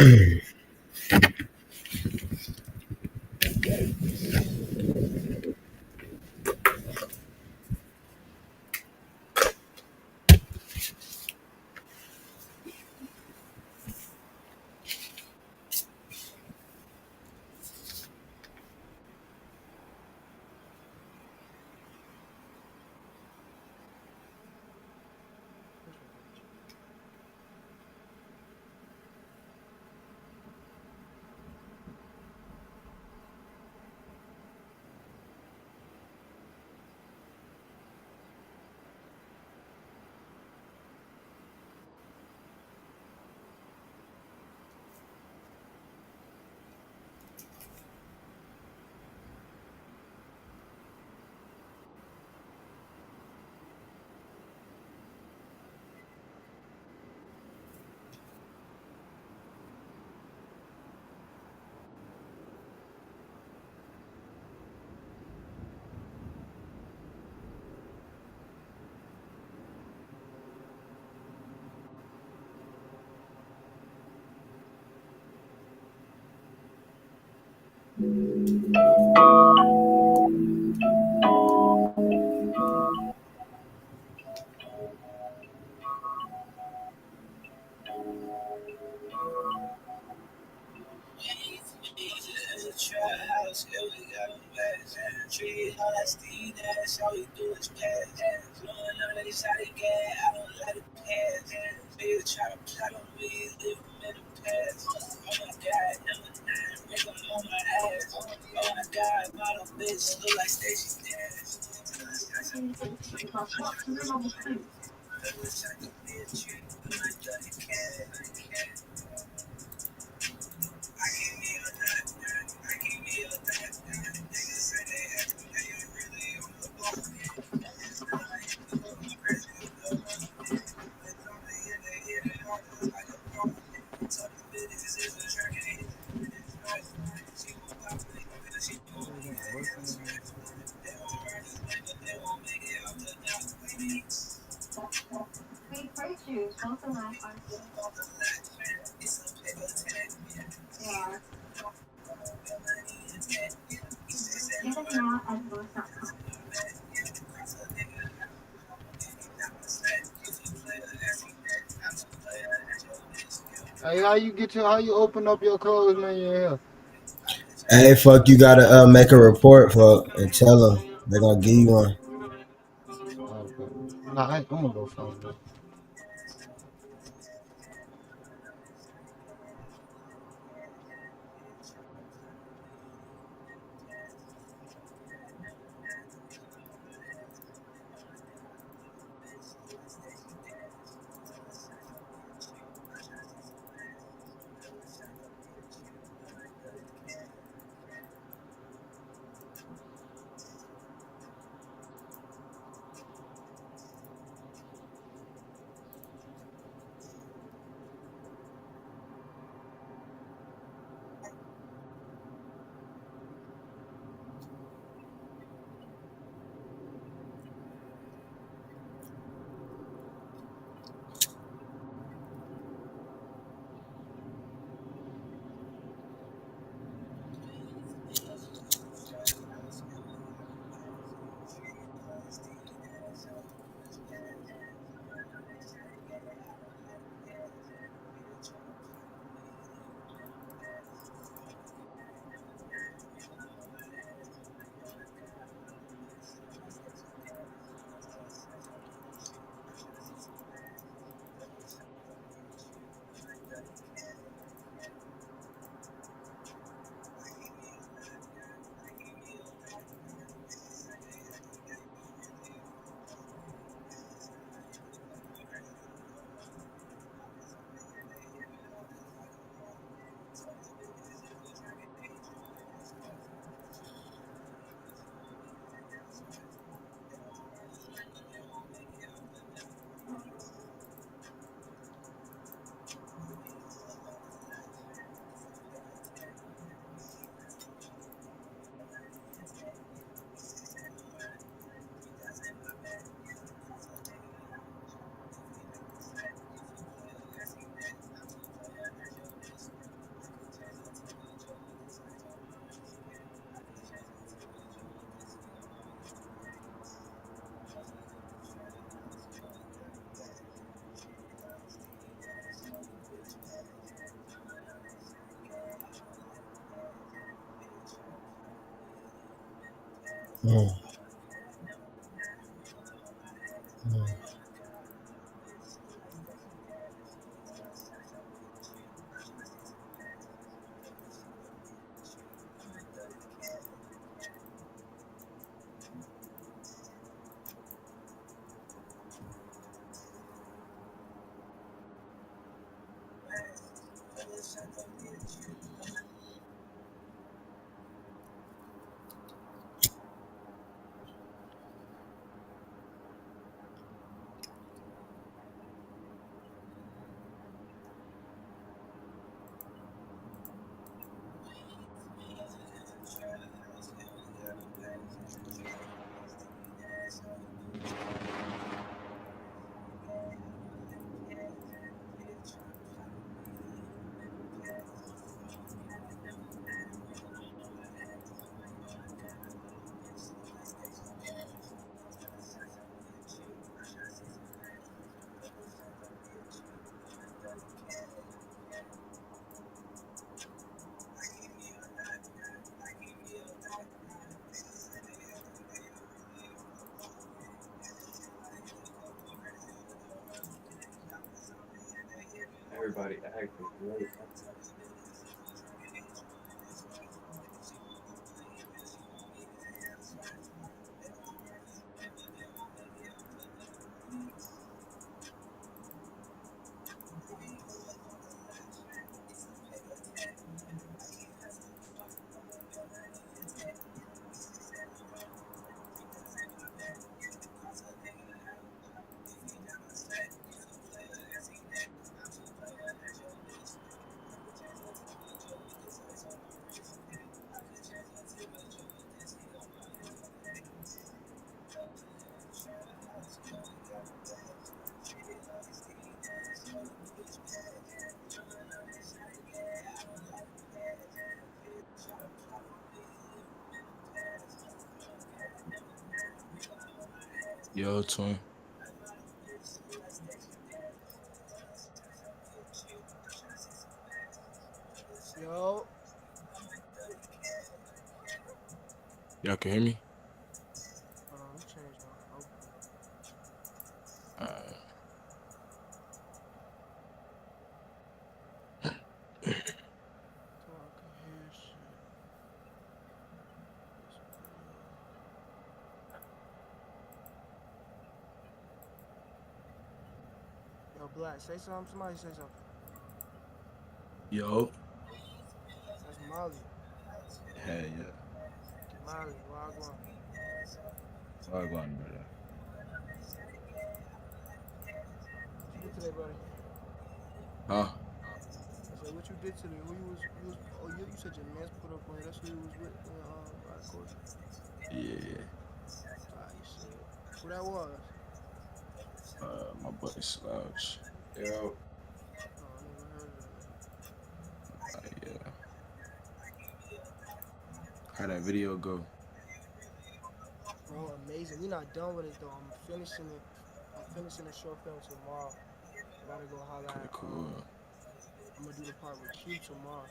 Hey, how you open up your clothes when you're here? Hey, fuck, you gotta make a report, fuck, and tell them they're gonna give you one. Okay. Nah, I'm gonna go find it. Mm. Mm. Everybody acting late. Yo, twin. Yo, Y'all can hear me? hold on, let me change my output Uh, so I can hear shit. This video. Yo, Black, say something. Somebody say something. yo. That's Molly. Hey, yeah. Molly, Wagwan. Wagwan, brother. What you did today, buddy? Huh? I said, what you did today? Who you was, oh, you said your man's put up on you. That's who you was with when you ride course? Yeah. Tight shit. Who that was? My buddy Slouch. Yo, Oh, I never heard of that nigga. Yeah. How that video go? Bro, amazing. We not done with it though. I'm finishing it. I'm finishing the short film tomorrow. I gotta go holler Okay, at cool. I'm gonna do the part with Q tomorrow.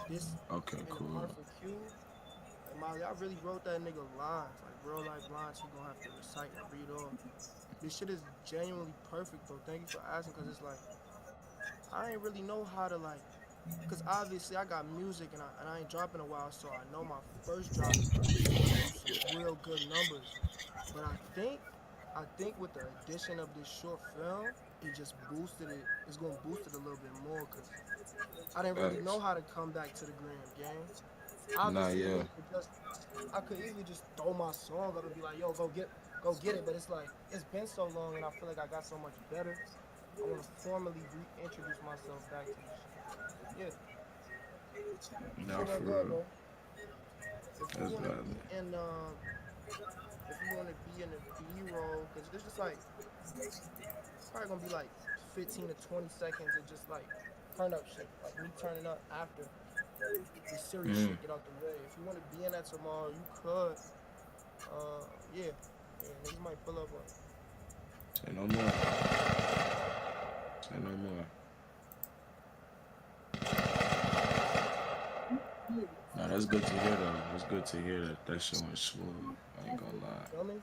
This Okay, in the cool. part for Q, like Molly, I really wrote that nigga lines, like real life lines he gonna have to recite and read off. This shit is genuinely perfect though. Thank you for asking, cause it's like I ain't really know how to like, cause obviously I got music and I ain't dropping a while, so I know my first drop is gonna do some real good numbers. But I think with the addition of this short film, it just boosted it. It's gonna boost it a little bit more, cause I didn't really know Facts. how to come back to the gram gang. Nah, Obviously, a yeah. nigga could just, I could easily just throw my song up and be like, yo, go get it. But it's like, it's been so long and I feel like I got so much better. I want to formally reintroduce myself back to this shit. But yeah, Nah, shit for went good real. though. If you That's want to valid. be in, if you want to be in the B-roll, cause there's just like, probably gonna be like 15 to 20 seconds of just like turn up shit, like me turning up after the serious Mm. shit get out the way. If you want to be in that tomorrow, you could. Yeah, yeah, niggas might pull up on it. Say no more. Say no more. Nah, that's good to hear though. It's good to hear that that shit went smooth. I ain't gonna lie. Feel me?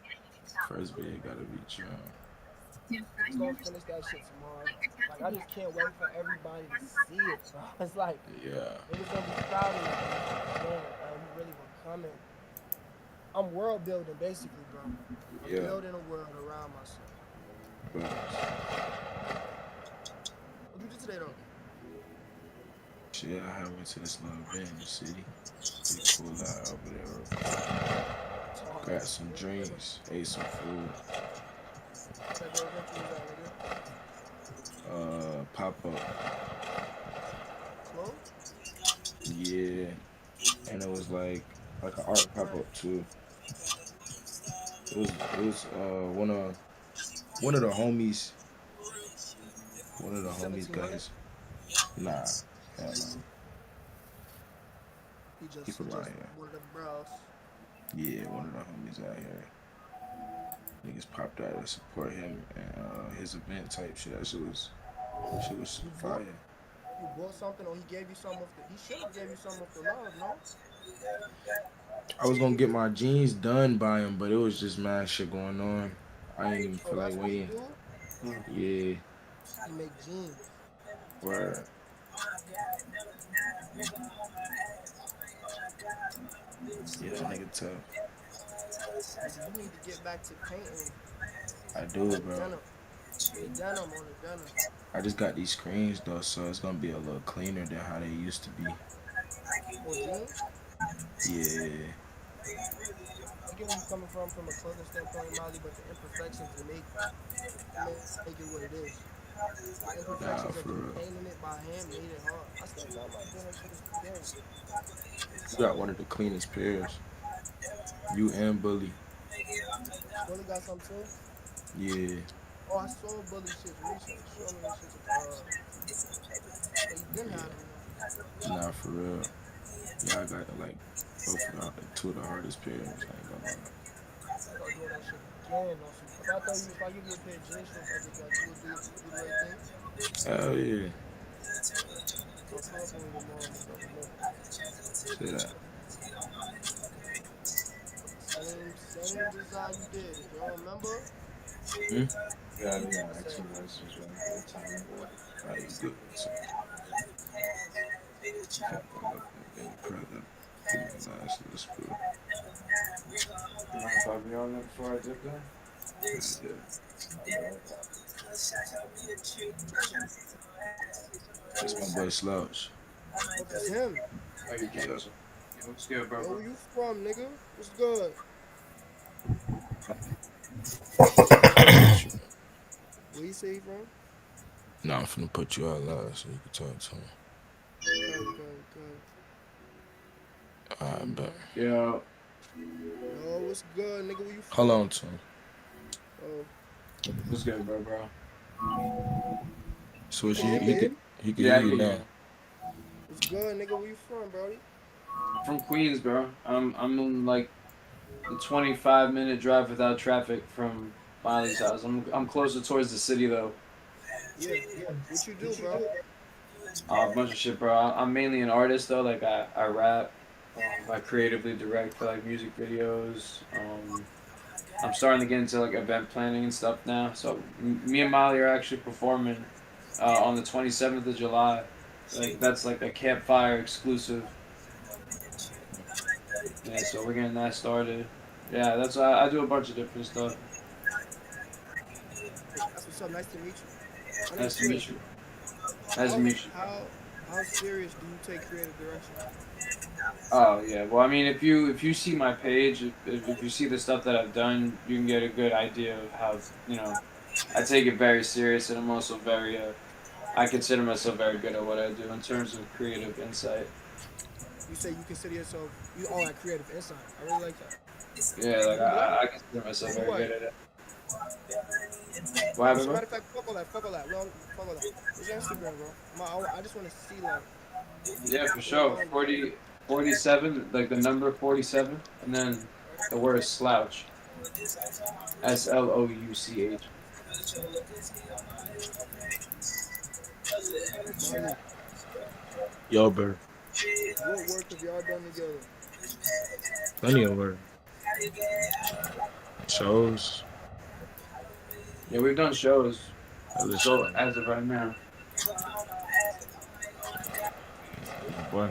First video gotta be John. Just gonna finish that shit tomorrow. Like I just can't wait for everybody to see it, bro. It's like Yeah. niggas gonna be proud of me. Damn, you really were coming. I'm world building basically, bro. I'm Yeah. building a world around myself. Facts. What you did today though? Shit, I had went to this little event in the city. Pretty cool out over there. Real quick. Got some drinks, ate some food. What type of event you was at, nigga? Pop up. Clothes? Yeah. And it was like an art pop up too. It was one of the homies. One of the homies got 1700? his. Nah, hell no. He Keep it just right here. one of the bros. Yeah, one of the homies out here. Niggas popped out to support him and his event type shit. That shit was fire. You bought something or he gave you something he should have gave you something off the love, no? I was gonna get my jeans done by him, but it was just mad shit going on. I ain't even feel like That's what he waiting. do? Yeah. He make jeans. Word. Yeah, that nigga tough. You need to get back to painting. I do, bro. Denim. The denim on the denim. I just got these screens though, so it's gonna be a little cleaner than how they used to be. Or jeans? Yeah. I get where you coming from a clothing standpoint, Molly, but the imperfections to make it what it is. The Nah, imperfections of for you real. painting it by hand made it hard. I still tell my doing that shit is today. You got one of the cleanest pairs. You and Bully. Bully got some too? Yeah. Oh, I saw Bully shit recently. Show me this shit. But you didn't have it. Nah, for real. Yeah, I got like two of the hardest pairs. I ain't gonna lie. Start doing that shit again. If I give you a pair of jeans shorts, I just got you do the right thing. Hell yeah. I'll pull up on you tomorrow and stuff. Say that. Same design you did. If you don't remember, Yeah, actually, that's just one good time. Right, you good. So, nice little spoon. You mind if I be on that before I dip that? That's my boy Slouch. it's him. Oh, you can't. What's good, bro? Yo, where you from, nigga? What's good? Where you say you from? Nah, I'm finna put you out loud so you can talk to him. Okay. Alright, bet. Yo. Yo, what's good, nigga? Where you from? Hold on to him. Oh. What's good, bro? Switch, Can you he hear can me? hear you now. What's good, nigga? Where you from, brody? From Queens, bro. I'm in like a 25-minute drive without traffic from Miley's house. I'm closer towards the city though. Yeah. What you do, bro? A bunch of shit, bro. I'm mainly an artist though. Like I rap. I creatively direct for like music videos. I'm starting to get into like event planning and stuff now. So me and Molly are actually performing on the 27th of July. Like that's like a campfire exclusive. Yeah, so we're getting that started. Yeah, that's I do a bunch of different stuff. That's what's up. Nice to meet you. Nice to meet you. Nice to meet you. How serious do you take creative direction? Oh yeah. Well, I mean, if you see my page, if you see the stuff that I've done, you can get a good idea of how I take it very serious, and I'm also very I consider myself very good at what I do in terms of creative insight. You say you consider yourself all that creative insight. I really like that. Yeah, like I consider myself very good at it. What happened, As a bro? matter of fact, fuck all that. Fuck all that. What's your Instagram, bro? I just want to see like. Yeah, for sure. 47, like the number 47, and then the word slouch. SLOUCH. Yo, bro. What work have y'all done together? Plenty of work. Shows. Yeah, we've done shows. Other So shit. as of right now, Boy.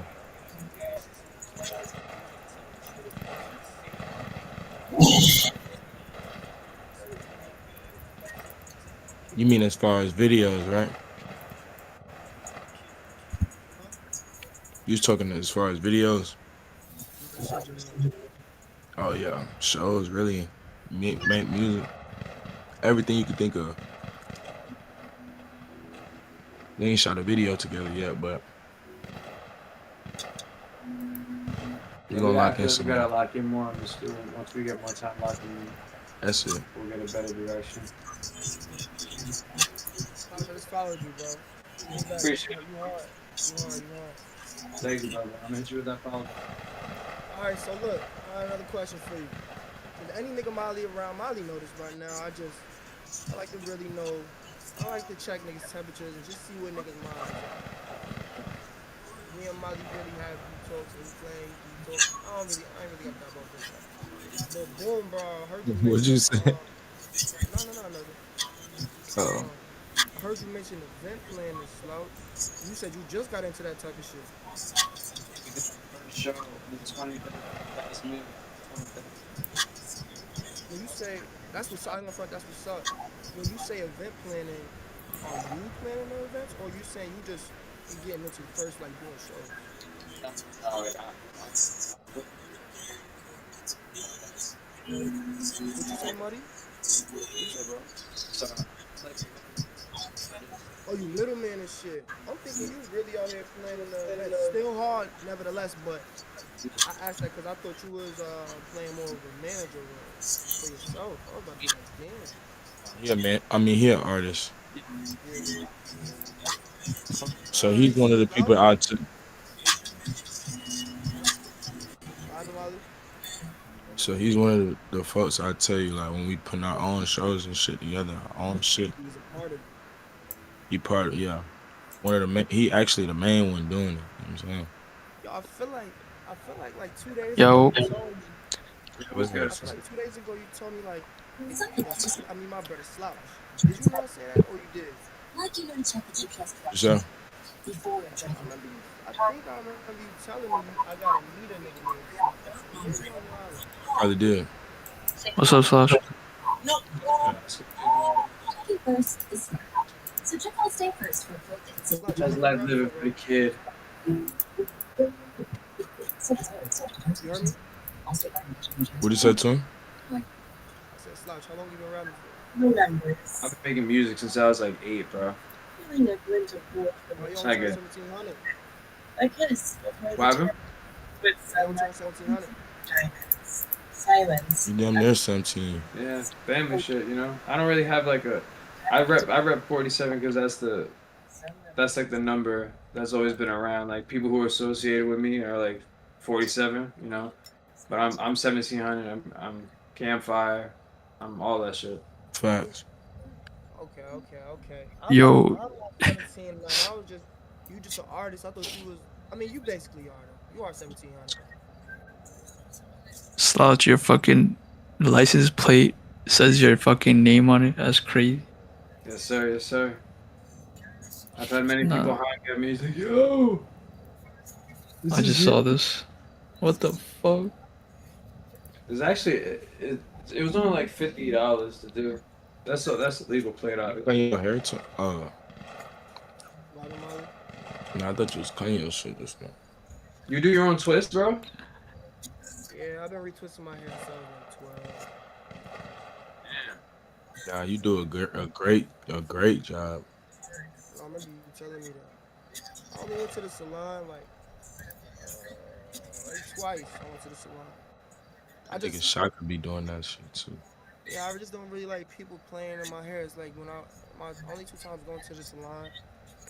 You mean as far as videos, right? Huh? You was talking as far as videos? No, that shit general. Oh yeah, shows really. Make music, everything you could think of. We ain't shot a video together yet, but we yeah, gonna I lock in feel like we some gotta more. lock in more on the student. Once we get more time locking in, That's it. we'll get a better direction. Slash, I just followed you, bro. Hit me back. Appreciate You hard. You hard. You hard. it. Thank you, brother. I'm gonna hit you with that follow. All right, so look, I have another question for you. Cause any nigga Molly around Molly know this right now. I like to really know. I like to check niggas' temperatures and just see what niggas' minds are. Me and Molly really have deep talks and we playing deep talks. I ain't really got that about this shit. But boom, bro, I heard you What'd you mention say? no, nothing. Oh, Um, I heard you mention event planning, slouch. You said you just got into that type of shit. We did our first show on the 23rd last May. 23rd. When you say that's what's up, front, that's what's up. When you say event planning, are you planning the events, or you saying you just getting into first like doing shows? What you say, Muddy? What you say, bro? So, it's like, Oh, you middleman and shit. I'm thinking you really out here planning the events. Still hard, nevertheless, but I asked that because I thought you was playing more of a manager role for yourself. I was about to be like, damn. yeah, man. I mean, he an artist, Yeah, yeah. so All he's right, one of so the people I took. what happened, Molly? So he's one of the folks I tell you, like when we put our own shows and shit together, our own shit. He's a part of it. He part of, yeah. One of the he actually the main one doing it. You know what I'm saying? Yo, I feel like 2 days ago Yo, you told me. what's good? I feel like 2 days ago you told me like, I mean my brother Slouch. Did you not say that or you did? So I remember you. I remember you telling me I gotta meet a nigga named Slouch. Where's he on your island? probably did. what's up, Slash? Slouch, I That's don't be life around you living for for the real. kid. You heard me? What you say to him? I said Slouch, how long you been around me for? I've been making music since I was like 8, bro. Oh, you only I turned get 1700. what happened? You only turned 1700. You damn near 17. Yeah, family shit. You know, I don't really have like a. I rep 47 because that's like the number that's always been around. Like people who are associated with me are like 47. You know, but I'm 1700. I'm campfire. I'm all that shit. Facts. Okay. Yo, I'm not 17 nothing. I was just you just an artist. I thought you was. I mean, you basically are though. You are 1700. Slouch, your fucking license plate says your fucking name on it. That's crazy. Yes, sir. Yes, sir. I've had many people Nah, hang at me. He's like, yo, this I is just you. saw this. What the fuck? It's actually it was only like $50 to do. That's a legal plate out. Cutting your hair too? Why the Molly? No, I thought you was cutting your shit just now. You do your own twist, bro? Yeah, I've been retwisting my hair since I was like 12. Nah, you do a great job. I remember you telling me that. I only went to the salon like twice. I went to the salon. I I think it's just shocker be doing that shit too. yeah, I just don't really like people playing in my hair. It's like when I my only 2 times going to the salon,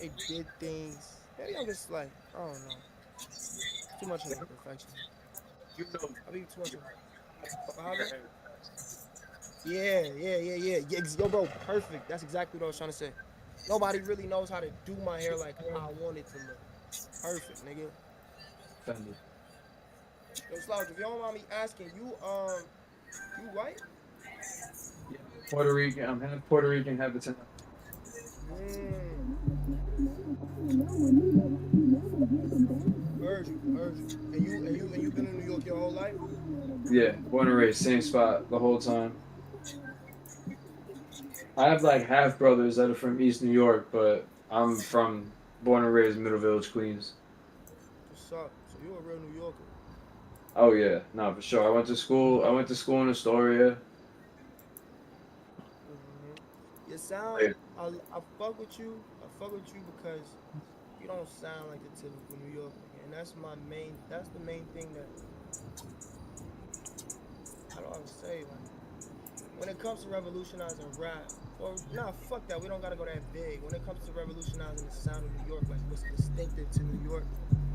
they did things. Maybe I'm just like I don't know. Too much of a perfection. You know, I be too much of what happened? Yeah. Yo, bro, perfect. That's exactly what I was trying to say. Nobody really knows how to do my hair like how I want it to look. Perfect, nigga. offended. Yo, Slouch, if you don't mind me asking, you white? Yeah, Puerto Rican. I'm half Puerto Rican, half Italian. Mm, heard you. And you been in New York your whole life? Yeah, born and raised, same spot the whole time. I have like half brothers that are from East New York, but I'm from born and raised Middle Village, Queens. What's up? So you a real New Yorker? Oh yeah, no, for sure. I went to school. I went to school in Astoria. Hmm. You sound. Yeah. I fuck with you. I fuck with you because you don't sound like a typical New York nigga, and that's my main. That's the main thing that I don't ever say. Like when it comes to revolutionizing rap, or nah, fuck that. We don't gotta go that big. When it comes to revolutionizing the sound of New York, like what's distinctive to New York,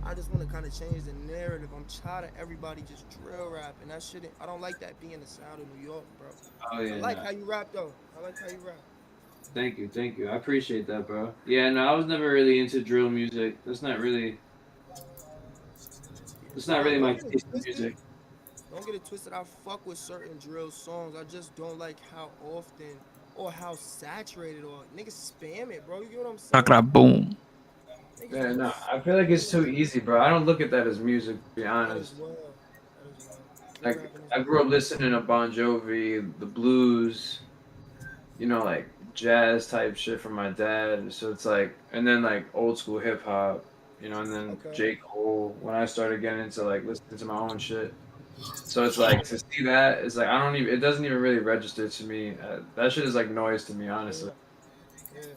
I just want to kind of change the narrative. I'm tired of everybody just drill rap, and that shit. I don't like that being the sound of New York, bro. Oh I yeah, like no. how you rap though. I like how you rap. Thank you. I appreciate that, bro. Yeah, no, I was never really into drill music. That's not really. Yeah. It's not Nah, really don't my get it taste in twisted. music. Don't get it twisted. I fuck with certain drill songs. I just don't like how often or how saturated or niggas spam it, bro. You get what I'm saying? Rakra boom. Niggas Yeah, be no, I feel like it's spamming too it. easy, bro. I don't look at that as music, to be That is honest. well. That is well. Drill Like, rapping is I grew well. up listening to Bon Jovi, the blues, like jazz type shit from my dad. So it's like, and then like old school hip hop, and then Okay. J. Cole when I started getting into like listening to my own shit. So it's like Yeah. to see that, it's like I don't even, it doesn't even really register to me. That shit is like noise to me, honestly. Yeah. Yeah.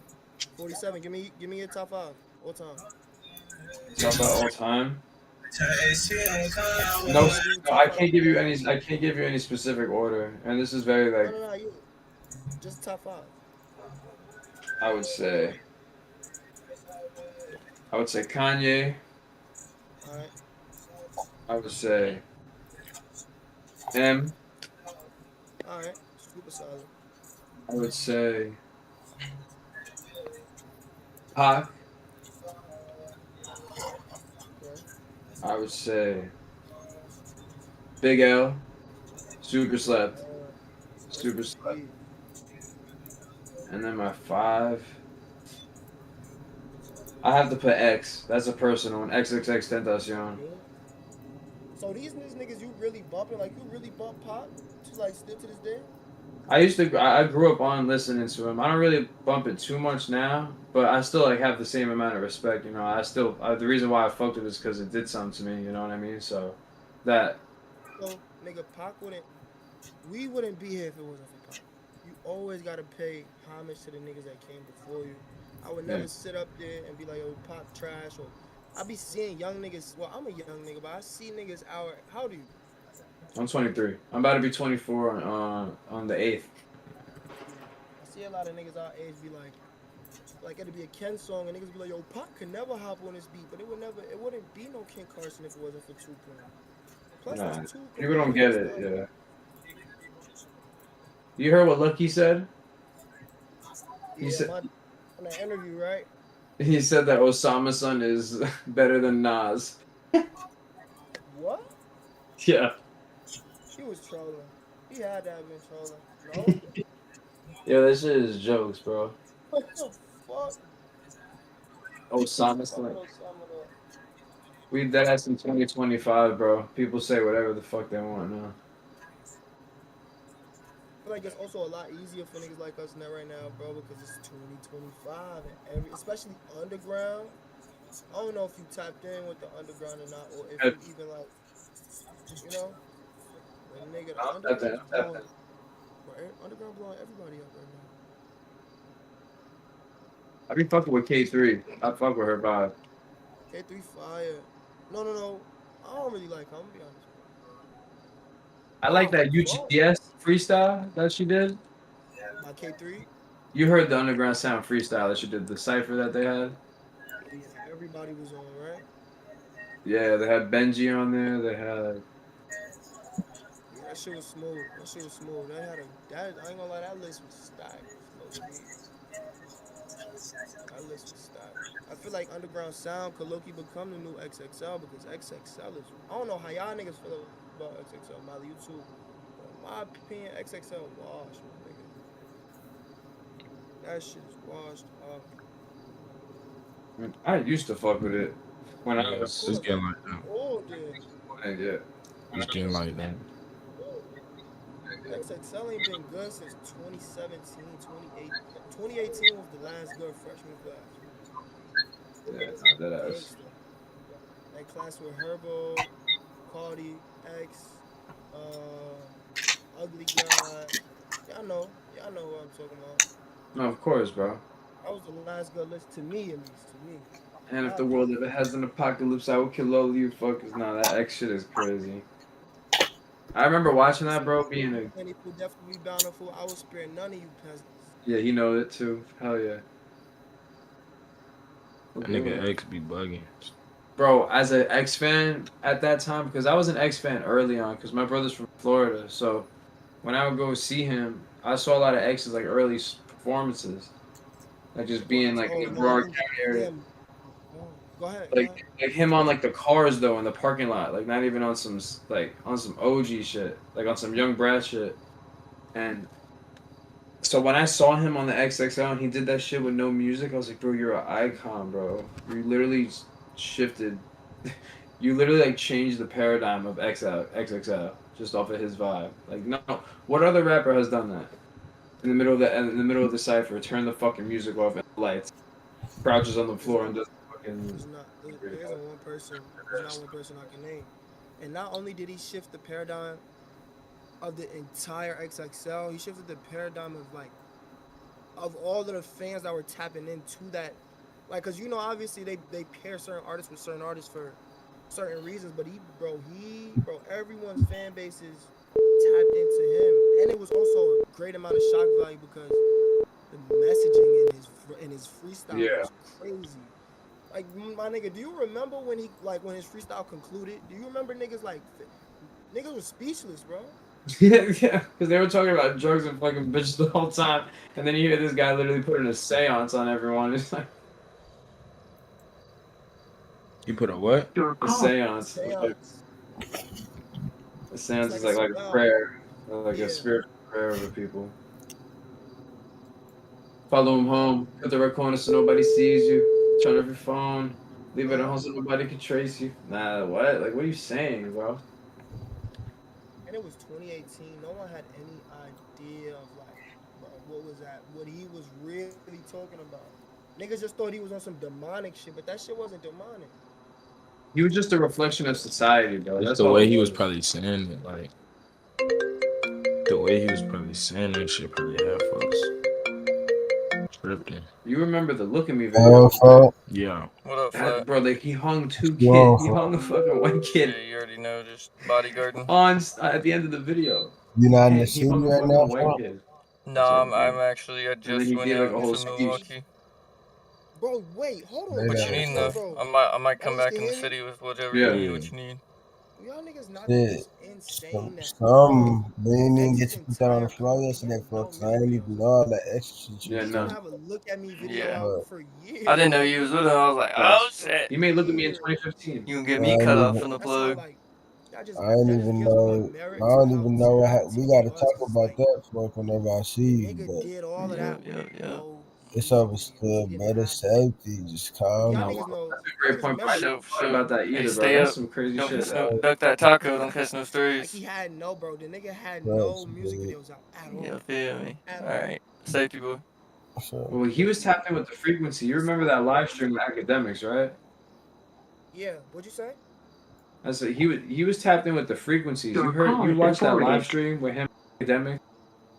47. Give me your top five all time. Talk about all time. Yeah, No, you gotta do no, top five all time. I can't give you any specific order, and this is very No, like no, no. You just top five. I would say Kanye. All right. I would say M. All right. Super solid. I would say Pac. Okay. I would say Big L. Super slept. Rest Super in slept. peace. And then my five. I have to put X. That's a personal one. XXX Tentacion. Yeah. So these niggas you really bumping like you really bump pop to like still to this day? I grew up on listening to him. I don't really bump it too much now, but I still like have the same amount of respect. The reason why I fucked it is because it did something to me. You know what I mean? So that So nigga Pac wouldn't we wouldn't be here if it wasn't for Pac. You always gotta pay homage to the niggas that came before you. I would yeah. never sit up there and be like, yo, Pac trash or I be seeing young niggas. Well, I'm a young nigga, but I see niggas our how do you? I'm 23. I'm about to be 24 on the 8th. Yeah. I see a lot of niggas our age be like it'd be a Ken song and niggas be like, yo, Pac could never hop on this beat, but it wouldn't be no Ken Carson if it wasn't for Tupac. Plus, that's Nah, two people don't completely get different it. styles. Yeah. You heard what Lucky said? He Yeah, said on that interview, right? he said that Osama son is better than Nas. What? Yeah. He was trolling. He had to have been trolling. No? Yeah, that shit is jokes, bro. What the fuck? Osama Fuck with son. Osama though. We dead ass in 2025, bro. People say whatever the fuck they want now. I feel like it's also a lot easier for niggas like us now right now, bro, because it's 2025 and especially underground. I don't know if you tapped in with the underground or not, or if Yeah, you even like, you know, but nigga, the I'm tapped in. underground's I'm tapped in. blowing, bro. Underground blowing everybody up right now. I be fucking with K3. I fuck with her vibe. K3 fire. No, no, no. I don't really like her. I'm gonna be honest, bro. I like Nah, that bro. UGS freestyle that she did. My K3. You heard the Underground Sound freestyle that she did, the cipher that they had? Yeah, everybody was on, right? Yeah, they had Benji on there. They had. Yeah, that shit was smooth. That shit was smooth. That had a that I ain't gonna lie, that list was stacked. Low key. That list was stacked. I feel like Underground Sound could low-key become the new XXL because XXL is. I don't know how y'all niggas feel about XXL, Molly, you too. But in my opinion, XXL washed, my nigga. That shit is washed up. I used to fuck with it when I Yeah, was it's getting like that. Oh, dude. yeah. It's getting like that. XXL ain't been good since 2017, 2018. 2018 was the last good freshman class. Yeah, that ass. Gangster. That class with Herbo, Cardi, X, Ugly God. Y'all know what I'm talking about. No, of course, bro. That was the last good list to me, at least to me. And if My the world opinion. ever has an apocalypse, I will kill all of you fuckers. Nah, that X shit is crazy. I remember watching that, bro, being a And it will definitely be bountiful. I will spare none of you peasants. yeah, he knows it too. Hell yeah. That nigga X be bugging. Bro, as an X fan at that time, because I was an X fan early on, because my brother's from Florida, so when I would go see him, I saw a lot of X's like early performances, like just being like in Oh the no, Broward you County area, damn. Oh, go ahead, go ahead. like him on like the cars though in the parking lot, like not even on some like on some OG shit, like on some Young Brad shit, and so when I saw him on the XXL and he did that shit with no music, I was like, bro, you're an icon, bro. You literally shifted. You literally like changed the paradigm of XXL just off of his vibe. Like no, what other rapper has done that? In the middle of the cipher, turn the fucking music off and the lights, crouches on the There's floor not, and does fucking. there isn't one person. There's not one person I can name. And not only did he shift the paradigm of the entire XXL, he shifted the paradigm of like of all of the fans that were tapping into that, like, cause obviously they pair certain artists with certain artists for certain reasons, but bro, everyone's fan bases tapped into him, and it was also a great amount of shock value because the messaging in his freestyle Yeah. was crazy. Like my nigga, do you remember when when his freestyle concluded? Do you remember niggas was speechless, bro? Yeah, because they were talking about drugs and fucking bitches the whole time, and then you hear this guy literally putting a seance on everyone. It's like You put a what? a seance. Seance. A It's seance is like a like a spell. prayer, like a Yeah. spiritual prayer over people. Follow him home. Cut the red corner so nobody sees you. Turn off your phone. Leave it at home so nobody can trace you. Nah, what? Like, what are you saying, bro? And it was 2018. No one had any idea of like, bro, what was that? What he was really talking about. Niggas just thought he was on some demonic shit, but that shit wasn't demonic. He was just a reflection of society, bro. It's That's the all way it he was was. probably saying it, like the way he was probably saying that shit probably had folks tripping. You remember the Look at Me Oh, video? fuck. Yeah. What up, Flat? Bro, like he hung two kids. Whoa, He fuck. hung a fucking white Yeah, kid you already know, just bodyguarding. on at the end of the video. You not in the He city hung a right now, fucking white fuck? kid. No, What's up, I'm bro? actually, I And then just he went gave like out a whole into speech. Milwaukee. Bro, wait, hold on. Say What you that, need, Slow, though? fuck. bro. I might come Y'all niggas back can in the hear me? city with whatever you Yeah. need, Yeah. what you need. Y'all niggas not think Shit. it's insane that, bro, Some, we didn't even get X's to put that on the entire floor career, he yesterday, had no folks. I music ain't videos even know out. all that extra shit you Yeah, was He no. don't saying. have a Look at Me video Yeah. out But for I years, didn't know bro. you was with him. I was like, oh, Facts. shit. He made Look at Me in Years. 2015. You can get I me ain't cut off even, from the That's how plug. like I ain't that just even gives more know. I merit to don't how even know talented we he got to was, talk cause it's about like that, fuck, whenever I see the you. nigga But did all of Yep, that with yep, yep. no it's music videos. He overstood. didn't Better have that. safety. Just Like calm y'all No, down. niggas know, that's a y'all great niggas point, bro. I For remember. never sure, for thought sure. about that Hey, either, bro. stay That's up. some crazy Don't shit. catch no, duck that taco. Don't catch no Like strays. he had no, bro. The nigga had Facts, no music dude. videos out at Yeah, all. feel me. At All all. right. Safety, boy. So, Well, he was tapped in with the frequency. You remember that live stream with academics, right? Yeah. What'd you say? I said he was tapped in with the frequencies. You watched that live stream with him and academics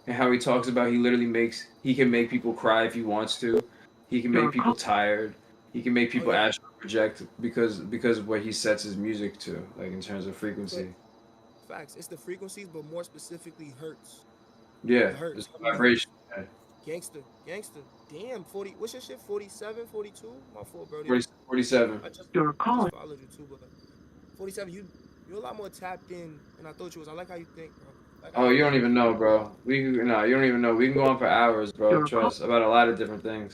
and how he talks about he can make people cry if he wants to. He can make people tired. He can make Oh people yeah. astral project because of what he sets his music to, like in terms of But frequency. facts. It's the frequencies, but more specifically hertz. The Yeah, hertz. just Heavy hertz. vibration. Yeah. Gangster. Gangster. Damn. 40. What's your shit? 47, 42. My fault, Brody. 47. I just followed you too, but 47. You're a lot more tapped in, and I thought you was. I like how you think, bro. Like how Oh, you you don't think. even know, bro. You don't even know. We can go on for hours, bro. Trust about a lot of different things.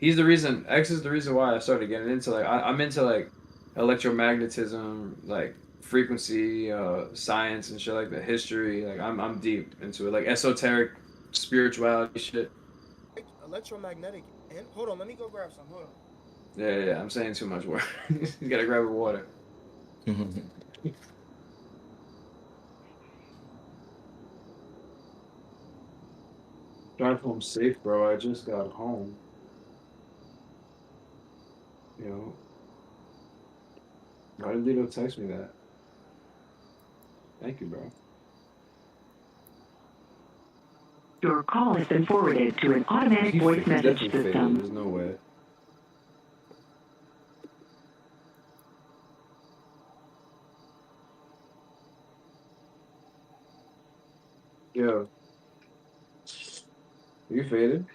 He's the reason. X is the reason why I started getting into like I'm into like electromagnetism, like frequency, science and shit like that, history. Like I'm deep into it, like esoteric spirituality shit. Electromagnetic. And hold on, let me go grab some. Hold on. Yeah. I'm saying too much word. You gotta grab her water. Drive home safe, bro. I just got home. You know, why did Lito text me that? Thank you, bro. Your call has been forwarded to an automatic voice He's message definitely faded. system. There's no way. Yo, you faded?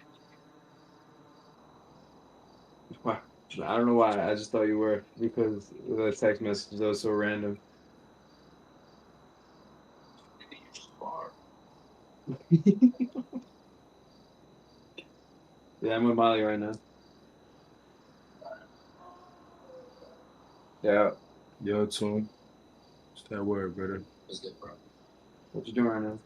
Why? I don't know why. I just thought you were because the text message was so random. Yeah, I'm with Molly right now. Yeah. Yo, Tune. What's that word, brother? What you doing right now?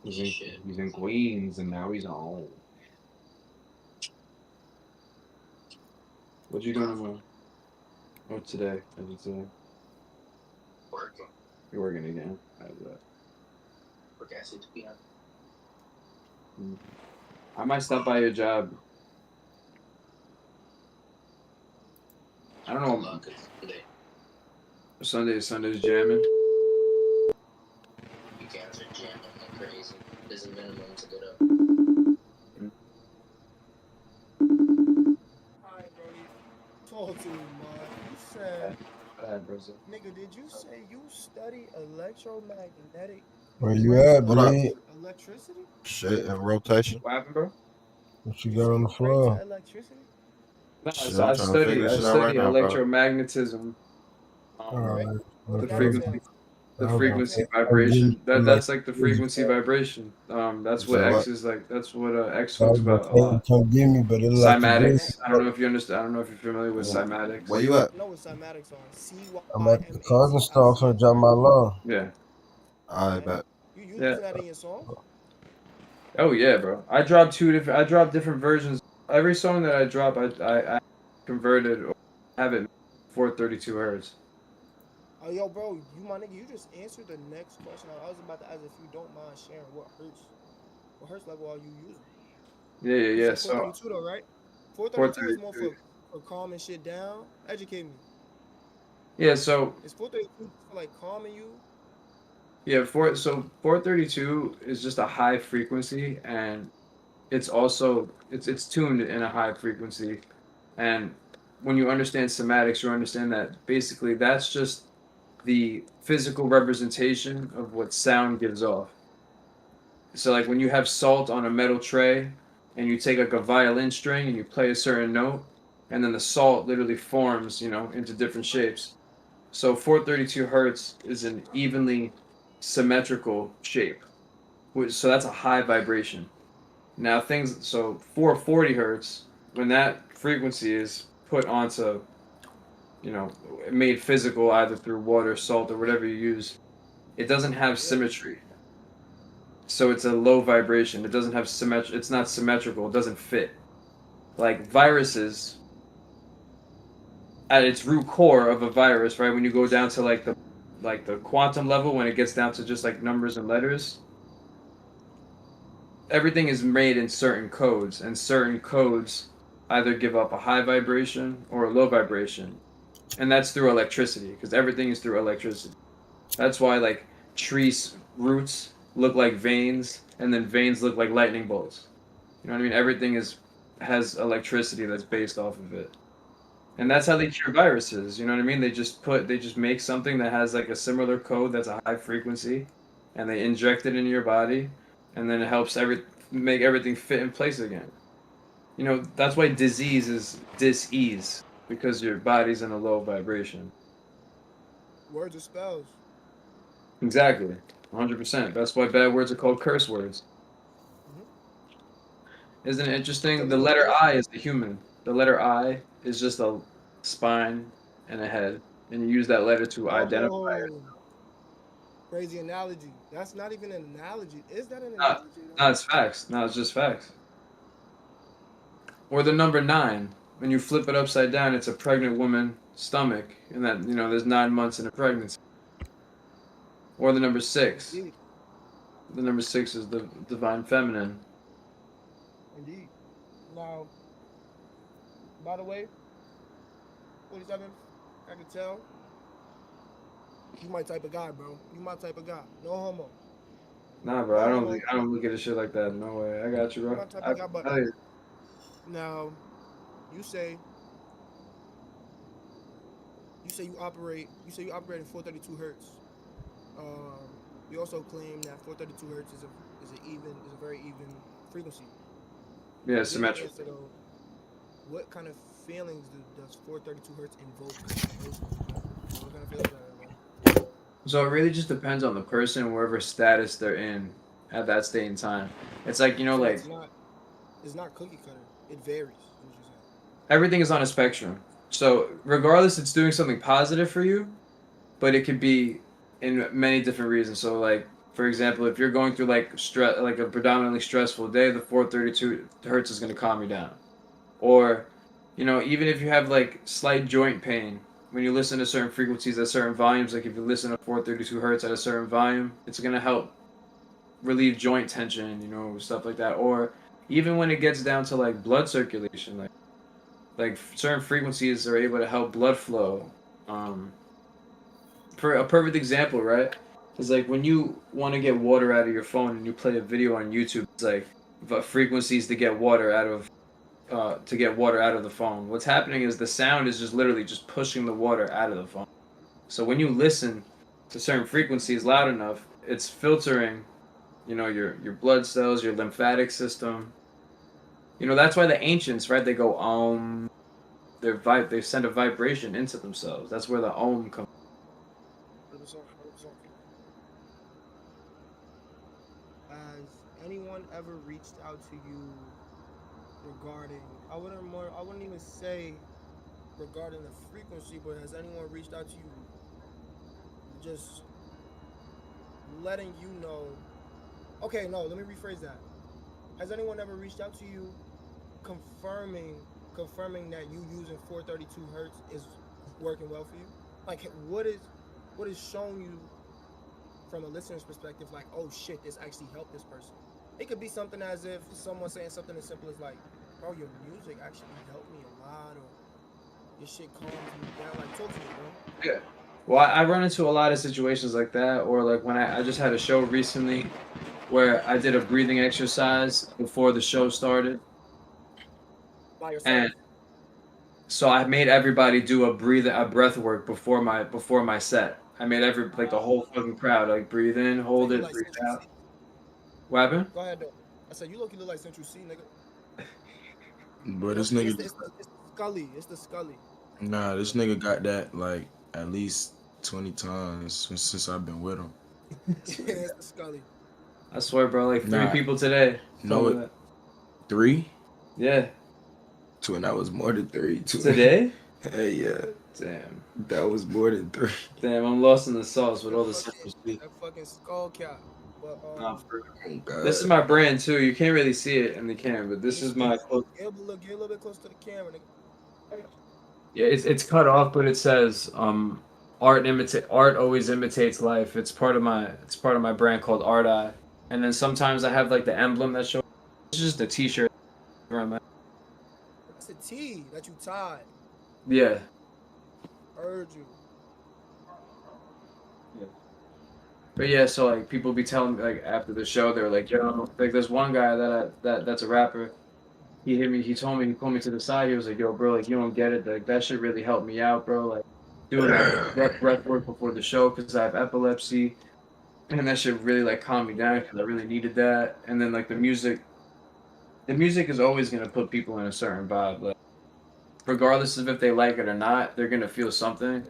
He's in Queens and now he's on. What you doing tomorrow? Or today? I should say. Working. You're working again. I bet. Work at 6 p.m. I might stop by your job. I don't know. Sunday's jamming. Weekends are jamming like crazy. There's a minimum to get up. Alright, bro. Talk to me, man. You said, nigga, did you say you study electromagnetic? Where you at, What up? bleed? Electricity? Shit in rotation. What happened, bro? What you You got on say the straight to floor? electricity? No, Shit, I'm trying to figure I this shit out right study now, bro. electromagnetism. Right? What The What that fuck? frequency, entail? the I was gonna frequency say, I'm getting vibration. some That's like the music. frequency vibration. You That's what said X what? is like. That's what X I talks was gonna about a say you lot. come get me, but it like you do. Cymatics. I don't know if you understand. I don't know if you're familiar with cymatics. Where you at? I know what cymatics are. I'm at the Cymatics, cousin store for drop right? my low. Yeah. I Okay. bet. You Yeah. using that in your songs? Oh yeah, bro. I dropped different versions. Every song that I drop, I converted or have it 432 hertz. Oh, yo, bro, you my nigga, you just answered the next question. I was about to ask if you don't mind sharing what hertz level are you using? You Yeah. said So 432 though, right? 432 is more 432. for calming shit down. Educate me. Yeah. So Is 432 for like calming you? yeah. 432 is just a high frequency, and it's also it's tuned in a high frequency, and when you understand semantics, you understand that basically that's just the physical representation of what sound gives off. So like when you have salt on a metal tray and you take like a violin string and you play a certain note and then the salt literally forms, into different shapes. So 432 hertz is an evenly symmetrical shape. So that's a high vibration. Now 440 hertz, when that frequency is put onto, you know, made physical either through water, salt, or whatever you use, it doesn't have symmetry. So it's a low vibration. It doesn't have symmetry. It's not symmetrical. It doesn't fit. Like viruses, at its root core of a virus, right? When you go down to like the quantum level, when it gets down to just like numbers and letters, everything is made in certain codes, and certain codes either give up a high vibration or a low vibration, and that's through electricity because everything is through electricity. That's why like trees roots look like veins, and then veins look like lightning bolts. You know what I mean? Everything has electricity that's based off of it. And that's how they cure viruses, you know what I mean? They just make something that has like a similar code that's a high frequency and they inject it into your body and then it helps make everything fit in place again. That's why disease is dis-ease because your body's in a low vibration. Words or spells? Exactly. 100%. That's why bad words are called curse words. Isn't it interesting? The letter I is the human. The letter I is just a spine and a head, and you use that letter to identify it. Oh, crazy analogy. That's not even an analogy. Is that an No, analogy? no, it's facts. No, it's just facts. Or the number 9. When you flip it upside down, it's a pregnant woman's stomach, and that there's 9 months in a pregnancy. Or the number 6. Indeed. The number 6 is the divine feminine. Indeed. Now, by the way, 47, I can tell. You my type of guy, bro. You my type of guy. No homo. Nah, bro, I don't look at this shit like that. No way. I got you, You bro. my type of guy, but I, now you say you operate in 432 hertz. You also claim that 432 hertz is a very even frequency. yeah, symmetrical. So, what kind of feelings does 432 hertz invoke? What kind of feelings are there? So it really just depends on the person, wherever status they're in at that state in time. It's like, So like it's not cookie cutter. It varies. What you saying? everything is on a spectrum. So regardless, it's doing something positive for you, but it could be in many different reasons. So like, for example, if you're going through like like a predominantly stressful day, the 432 hertz is going to calm you down. Or, even if you have like slight joint pain, when you listen to certain frequencies at certain volumes, like if you listen to 432 hertz at a certain volume, it's going to help relieve joint tension, stuff like that. Or even when it gets down to like blood circulation, like certain frequencies are able to help blood flow. For a perfect example, right, is like when you want to get water out of your phone and you play a video on YouTube, it's like frequencies to get water out of the phone. What's happening is the sound is just literally just pushing the water out of the phone. So when you listen to certain frequencies loud enough, it's filtering, your blood cells, your lymphatic system. That's why the ancients, right? They go they send a vibration into themselves. That's where the comes. 100%. Has anyone ever reached out to you regarding? I wouldn't even say regarding the frequency, but has anyone reached out to you just letting you know? Okay, no, let me rephrase that. Has anyone ever reached out to you confirming that you using 432 hertz is working well for you? Like, what is showing you from a listener's perspective, like, oh shit, this actually helped this person? It could be something as if someone saying something as simple as like, bro, your music actually helped me a lot, or your shit calms me down. Like, talk to me, bro. Yeah. Well, I run into a lot of situations like that, or like when I just had a show recently where I did a breathing exercise before the show started. By yourself. And so I made everybody do a breath work before my set. I made the whole fucking crowd like breathe in, hold it, Like breathe Central out. C. What happened? Go ahead, though. I said you look like Central C, nigga. But this nigga, It's the Scully. It's the Scully. nah, this nigga got that like at least 20 times since I've been with him. It's the Scully. I swear, bro, like 3 Nah. people today. No, That. 3? Yeah. 2, and that was more than 3. 2. Today? Hey, yeah. Damn. That was more than 3. Damn, I'm lost in the sauce with all the Central C. That fucking skull cap. But Nah, for Oh, God. this is my brand too. You can't really see it in the camera, but this is my. Get a little bit close to the camera, nigga. Yeah, it's cut off, but it says art always imitates life. It's part of my brand called Art Eye. And then sometimes I have like the emblem that shows. It's just a T-shirt. It's a T that you tied. Yeah. Heard you. But yeah, so like people be telling me like after the show, they're like, yo, like there's one guy that's a rapper. He hit me. He pulled me to the side. He was like, yo, bro, like you don't get it. Like that shit really helped me out, bro. Like doing that breath work before the show because I have epilepsy, and that shit really like calmed me down because I really needed that. And then like the music is always gonna put people in a certain vibe. Like regardless of if they like it or not, they're gonna feel something.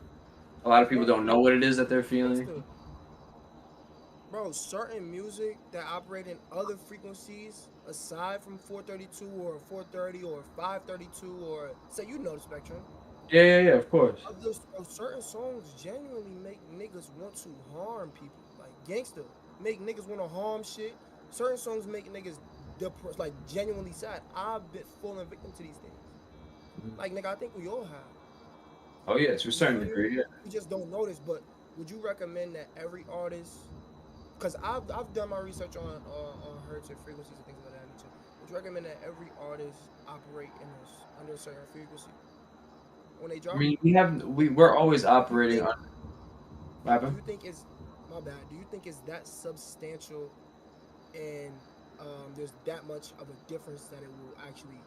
A lot of people don't know what it is that they're feeling. bro, certain music that operate in other frequencies aside from 432 or 430 or 532 or say the spectrum. Yeah, of course. Certain songs genuinely make niggas want to harm people, like gangster, make niggas want to harm shit. Certain songs make niggas depressed, like genuinely sad. I've been falling victim to these things. Like nigga, I think we all have. Oh yeah, to a You certain feel me? degree. Yeah. We just don't notice. But would you recommend that every artist? Because I've done my research on hertz and frequencies and things of that nature. Would you recommend that every artist operate in this under a certain frequency when they I drop? mean, we're always Do you operating think on. What do happened? you think it's my bad? Do you think it's that substantial and there's that much of a difference that it will actually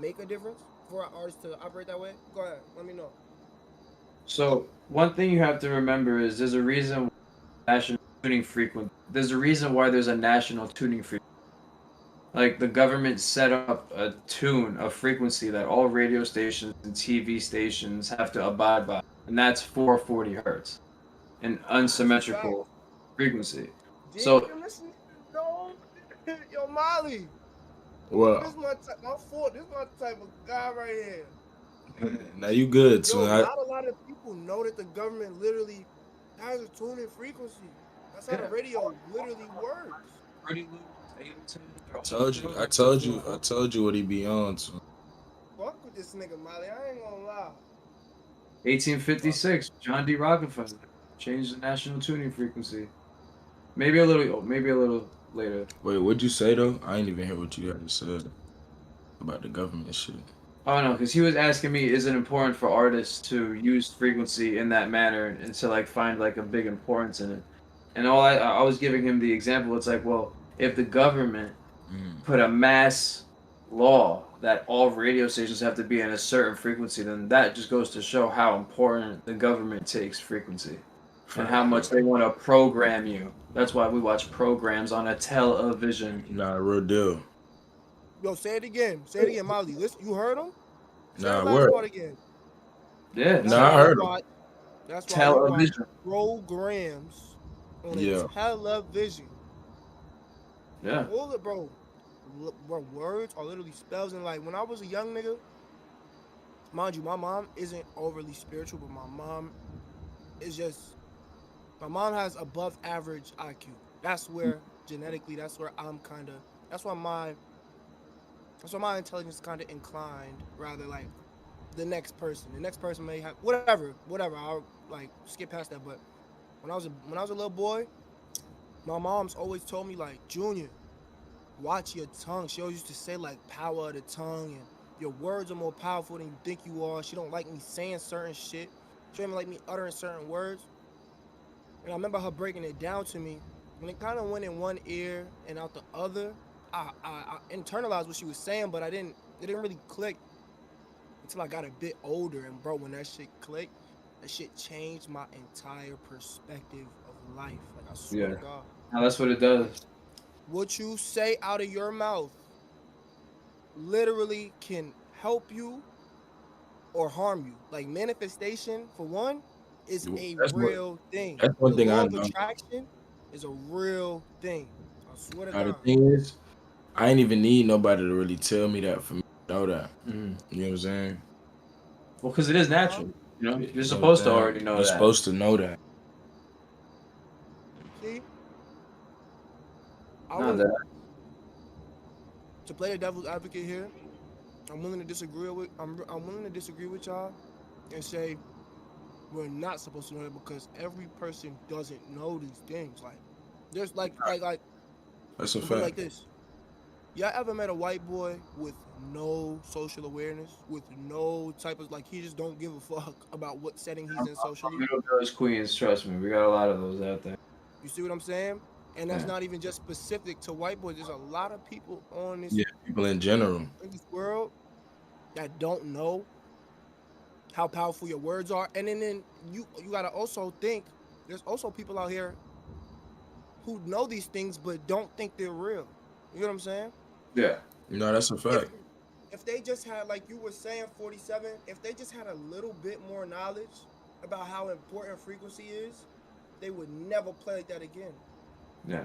make a difference for an artist to operate that way? Go ahead, let me know. So one thing you have to remember is there's a reason national tuning frequency. There's a reason why there's a national tuning frequency. Like the government set up a tune, a frequency that all radio stations and TV stations have to abide by, and that's 440 hertz, an That's a fact. unsymmetrical frequency. Damn, So you listen to no, yo, Molly. Yo, Well, this my type. My fault. This my type of guy right here. now you good, Yo, so not a lot of people know that the government literally has a tuning frequency. That's how the yeah, radio literally works. Fruity Loops, Ableton, they're all told you, those I are set told to you, I 440. told you what he be on. So. Fuck with this nigga, Molly. I ain't gonna lie. Fuck. 1856, John D. Rockefeller changed the national tuning frequency. Maybe a little later. Wait, what'd you say though? I ain't even hear what you had said about the government shit. Oh no, because he was asking me, is it important for artists to use frequency in that manner and to like find like a big importance in it? And I was giving him the example. It's like, well, if the government put a mass law that all radio stations have to be in a certain frequency, then that just goes to show how important the government takes frequency and how much they want to program you. That's why we watch programs on a television. Nah, real deal. Yo, say it again. Say it again, Molly. Listen, you heard him? Say that Nah, last word. part again. Yeah, That's Nah, why I we heard him. watch. That's why we watch television. programs on a Yeah. television. Yeah. All the bro, bro, words are literally spells. And like when I was a young nigga, mind you, my mom isn't overly spiritual, but my mom is just. My mom has above average IQ. That's where genetically, that's where I'm kind of. That's why my. That's why my intelligence is kind of inclined, rather like the next person. The next person may have whatever. I'll like skip past that. But when I was a little boy, my mom's always told me like, Junior, watch your tongue. She always used to say like power of the tongue and your words are more powerful than you think you are. She don't like me saying certain shit. She don't even like me uttering certain words. And I remember her breaking it down to me. When it kind of went in one ear and out the other, I internalized what she was saying, but it didn't really click until I got a bit older. And bro, when that shit clicked, that shit changed my entire perspective of life. Like I swear Yeah. to God. Now that's what it does. What you say out of your mouth literally can help you or harm you. Like manifestation, for one, is a That's what. real thing. That's one The thing law I of know. attraction is a real thing. I swear to Now the God. thing is, I ain't even need nobody to really tell me that for me to know that. Mm. You know what I'm saying? Well, because it is Uh-huh. natural. You know, you're You know supposed what to I'm saying? already know You're that. supposed to know that. See, I No, would that. to play the devil's advocate here. I'm willing to disagree with. I'm willing to disagree with y'all and say we're not supposed to know that because every person doesn't know these things. Like there's like That's a to put it like fact. this. Y'all ever met a white boy with no social awareness, with no type of like he just don't give a fuck about what setting he's in socially? Middle Village Queens, trust me, we got a lot of those out there. You see what I'm saying? And that's Yeah. not even just specific to white boys. There's a lot of people on Yeah, people in general. in this world that don't know how powerful your words are. And then you gotta also think there's also people out here who know these things but don't think they're real. You know what I'm saying? Yeah. No, that's a If fact. if they just had, like you were saying, 47, if they just had a little bit more knowledge about how important frequency is, they would never play like that again. Yeah.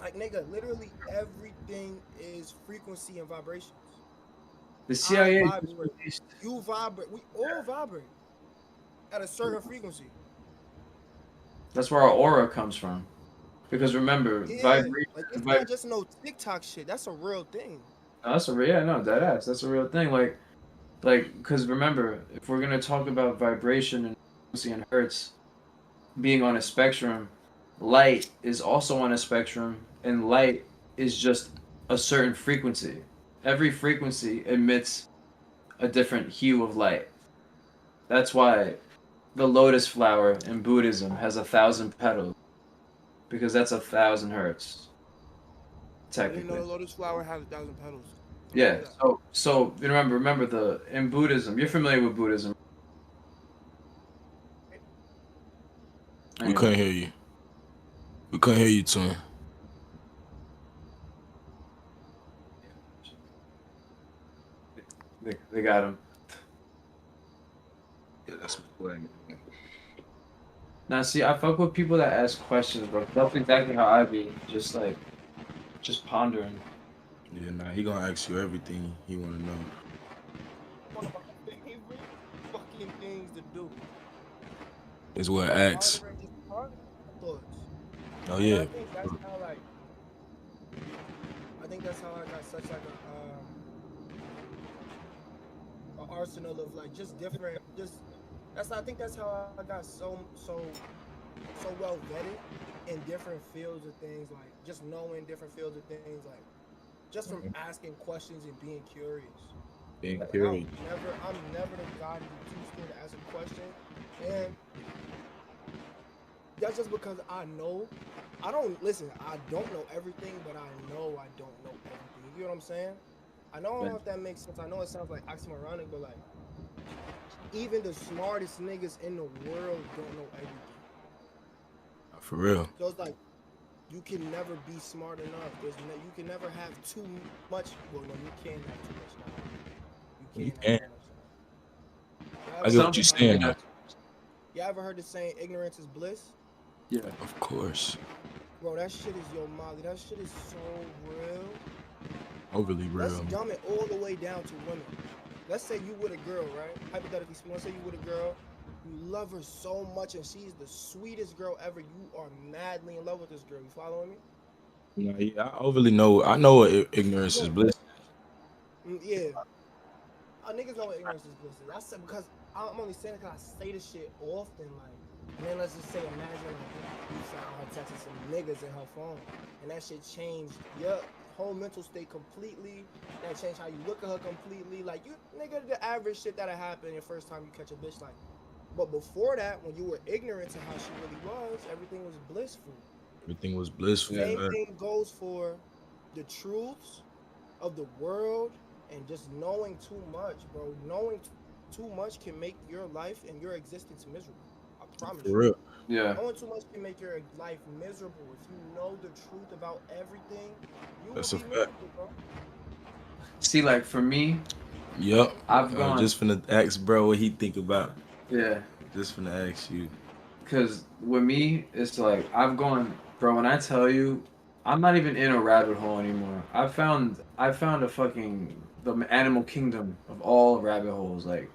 Like, nigga, literally everything is frequency and vibrations. The I CIA just vibrate. released. You vibrate. We all vibrate at a certain frequency. That's where our aura comes from. Because remember, Yeah. vibration. Like, it's not just no TikTok shit. That's a real thing. No, that's a real, yeah, no, dead ass. That's a real thing. Because remember, if we're gonna talk about vibration and frequency and hertz being on a spectrum, light is also on a spectrum, and light is just a certain frequency. Every frequency emits a different hue of light. That's why the lotus flower in Buddhism has 1,000 petals, because that's 1,000 hertz, I didn't know technically. the lotus flower has 1,000 petals. I didn't Yeah. know that. So remember in Buddhism, you're familiar with Buddhism. We couldn't hear you. We couldn't hear you, twin. They got him. Yeah, that's what. Now, see, I fuck with people that ask questions, bro. That's exactly how I be. Just pondering. Yeah, nah, he gonna ask you everything he wanna know. One of my favorite fucking things to do. Is what acts. Pondering just pondering thoughts. Oh And yeah. I think that's how, like, I think that's how I got such like a arsenal of like just different I think that's how I got so well vetted in different fields of things, like just knowing different fields of things, like just from asking questions and being curious. Being Like, curious. I'm never the guy to be too scared to ask a question. And that's just because I know I don't know everything, but I know I don't know everything. You know what I'm saying? I don't know if that makes sense. I know it sounds like oxymoronic, but like even the smartest niggas in the world don't know everything. For real. So it's like you can never be smart enough. You can never have too much. Well, no, you can't have too much knowledge. You can't have too much knowledge. I get what you're saying though. You ever heard the saying ignorance is bliss? Yeah. Of course. Bro, that shit is yo Molly. That shit is so real. Overly real. Let's dumb it all the way down to women. Let's say you with a girl, right? Hypothetically speaking, let's say you with a girl, you love her so much and she's the sweetest girl ever. You are madly in love with this girl. You following me? Yeah, I overly know. I know what ignorance is bliss. Yeah. Niggas know what ignorance is bliss is. I said because I'm only saying it because I say this shit often, like. And then let's just say, imagine like you found her texting some niggas in her phone, and that shit changed your whole mental state completely. That changed how you look at her completely. Like you, nigga, the average shit that'll happen your first time you catch a bitch. Like, but before that, when you were ignorant to how she really was, everything was blissful. Everything was blissful. Same thing goes for the truths of the world and just knowing too much, bro. Knowing too much can make your life and your existence miserable. I promise you. For real. Yeah. Knowing too much can make your life miserable. If you know the truth about everything, you That's will a be fact. miserable, bro. See, like for me, Yep. I've gone. Just finna ask bro what he think about. Yeah. Just finna ask you. Cause with me, it's like I've gone, bro. When I tell you, I'm not even in a rabbit hole anymore. I found the animal kingdom of all rabbit holes. Like,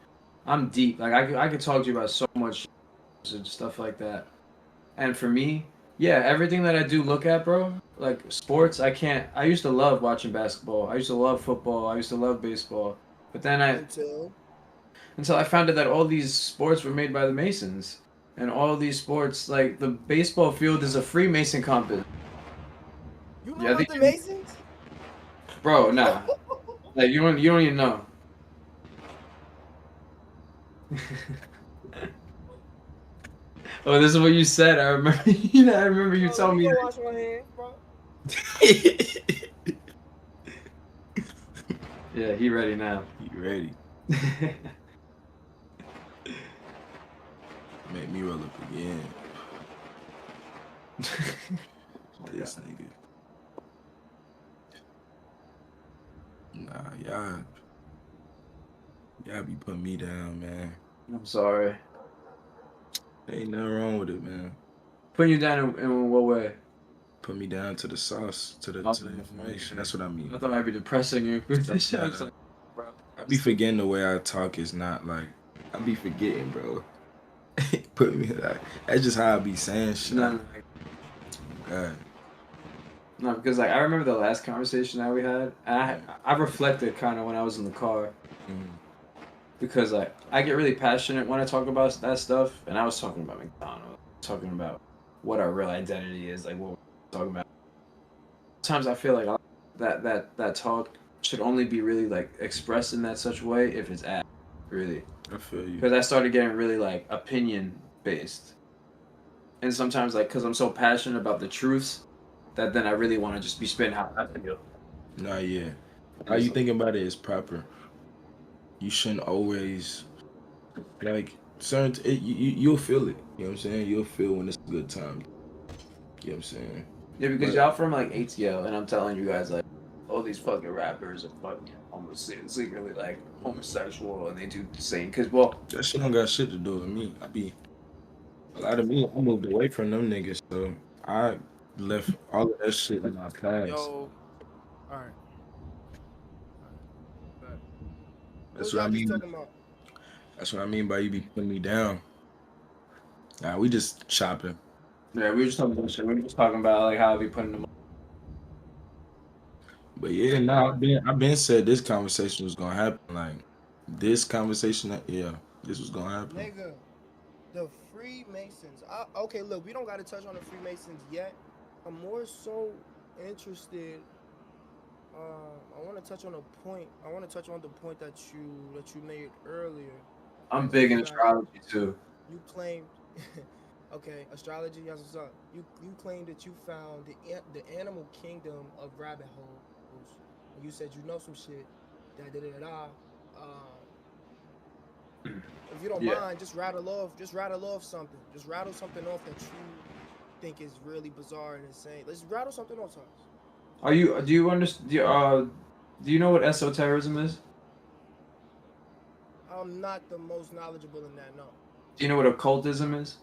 I'm deep. Like I could talk to you about so much and stuff like that. And for me, yeah, everything that I do look at, bro, like sports, I used to love watching basketball. I used to love football. I used to love baseball. But then until I found out that all these sports were made by the Masons. And all these sports, like the baseball field is a Freemason compass. You know about the Masons? Bro, nah. Like you don't even know. Oh, this is what you said. I remember. I remember you telling me. Wash my hands, bro. Yeah, he ready now. He ready. Make me roll up again. This nigga. Nah, y'all be putting me down, man. I'm sorry. Ain't nothing wrong with it, man. Putting you down in what way? Put me down to the sauce, to the information. That's what I mean. I thought I'd be depressing you. This shit was like, bro. I be forgetting the way I talk is not like I be forgetting, bro. Put me like that's just how I be saying shit. No, God. no, because like I remember the last conversation that we had, and I reflected kind of when I was in the car, because like I get really passionate when I talk about that stuff, and I was talking about McDonald's, talking about what our real identity is, like what we're talking about. Sometimes I feel like that talk should only be really like expressed in that such way if it's at really. I feel you. Because I started getting really like opinion based, and sometimes like because I'm so passionate about the truths, that then I really want to just be spitting how I feel. Nah, yeah. How you think about it is proper. You shouldn't always like certain. You'll feel it. You know what I'm saying? You'll feel when it's a good time. You know what I'm saying? Yeah, because But- y'all from like ATL, and I'm telling you guys like all these fucking rappers are fucking almost secretly like homosexual, and they do the same. Cause well, That shit don't got shit to do with me. A lot of me, I moved away from them niggas, so I left all of that shit in my past. Yo, all right. That's What what I y'all just mean. talking about? That's what I mean by you be putting me down. Nah, we just chopping. yeah, we were just talking about shit. We were just talking about like how I be putting them. But yeah, nah, I've been said this conversation was gonna happen. Like this conversation, yeah, this was gonna happen. Nigga, the Freemasons. Okay, look, we don't got to touch on the Freemasons yet. I'm more so interested. I want to touch on a point. I want to touch on the point that you made earlier. I'm big in astrology too. You claimed, okay, astrology. That's what's up. You claimed that you found the animal kingdom of rabbit holes. And you said you know some shit. If you don't mind, just rattle off something. Just rattle something off that you think is really bizarre and insane. Let's rattle something off to us. Do you understand? Do you know what esotericism is? I'm not the most knowledgeable in that, no. Do you know what occultism is?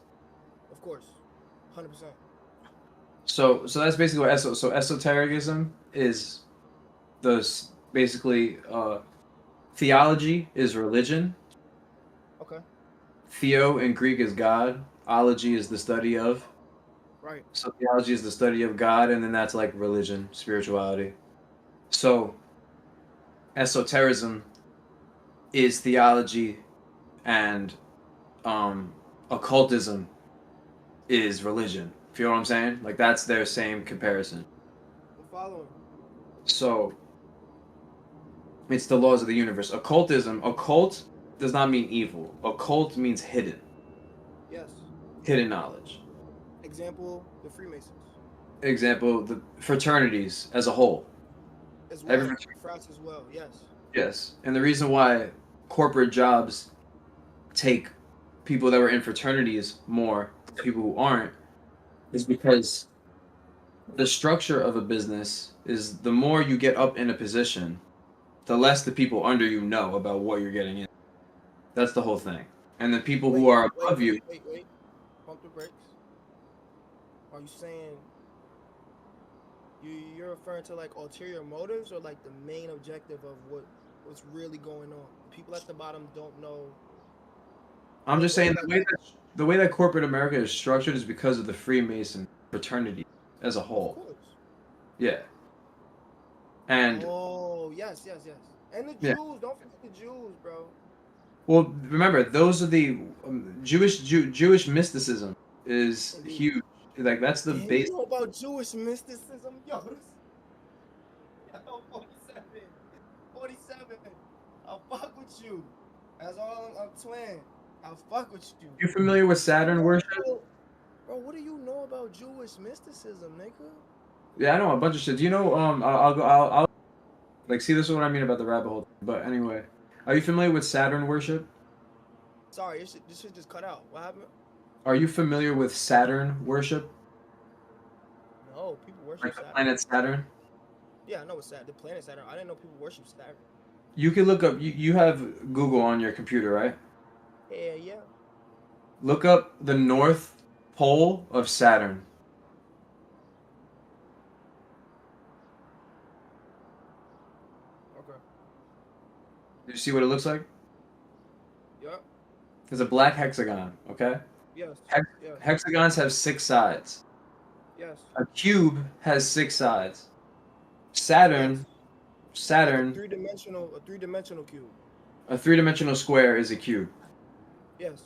Of course. 100%. So that's basically what esotericism is. Basically theology is religion. Okay. Theo in Greek is God. Ology is the study of. Right. So theology is the study of God, and then that's like religion, spirituality. So esotericism is theology, and occultism is religion. Feel what I'm saying? Like that's their same comparison. I'm following. So it's the laws of the universe. Occult does not mean evil. Occult means hidden. Yes. Hidden knowledge. Example, the Freemasons. Example, the fraternities as a whole. As well. Frats as well, yes. Yes. And the reason why corporate jobs take people that were in fraternities more than people who aren't is because the structure of a business is the more you get up in a position, the less the people under you know about what you're getting in. That's the whole thing. And the people who are above you. Wait. Pump the brakes. Are you saying you're referring to like ulterior motives or like the main objective of what's really going on? People at the bottom don't know. I'm just saying the way that corporate America is structured is because of the Freemason fraternity as a whole. Of course. Yeah. And oh yes. And the Jews, don't forget the Jews, bro. Well, remember those are the Jewish mysticism is huge. Like that's the base. You know about Jewish mysticism, yo. 47. I'll fuck with you. That's all I'm twin. I'll fuck with you. You familiar with Saturn worship? Bro, what do you know about Jewish mysticism, nigga? Yeah, I know a bunch of shit. Do you know? I'll like see. This is what I mean about the rabbit hole. But anyway, are you familiar with Saturn worship? Sorry, this shit just cut out. What happened? Are you familiar with Saturn worship? No, people worship like the Saturn. planet Saturn? Yeah, I know it's Saturn. The planet Saturn. I didn't know people worship Saturn. You can look up. You have Google on your computer, right? Yeah. Look up the North Pole of Saturn. Okay. Do you see what it looks like? Yep. It's a black hexagon, okay? Yes. Yes. Hexagons have 6 sides. Yes. A cube has 6 sides. Saturn, Like a Saturn, three-dimensional cube. a 3-dimensional square is a cube, Yes.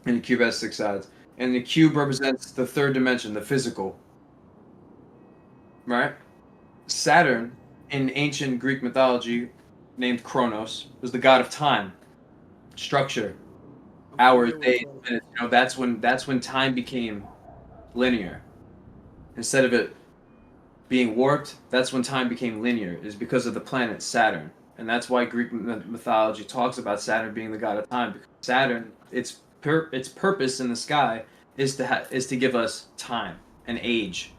and the cube has 6 sides. And the cube represents the 3rd dimension, the physical. Right? Saturn, in ancient Greek mythology, named Kronos, was the god of time, structure, hours, days, minutes. You know, that's when time became linear. Instead of it being warped, that's when time became linear, is because of the planet Saturn. And that's why Greek mythology talks about Saturn being the god of time, because Saturn, its purpose in the sky is to give us time and age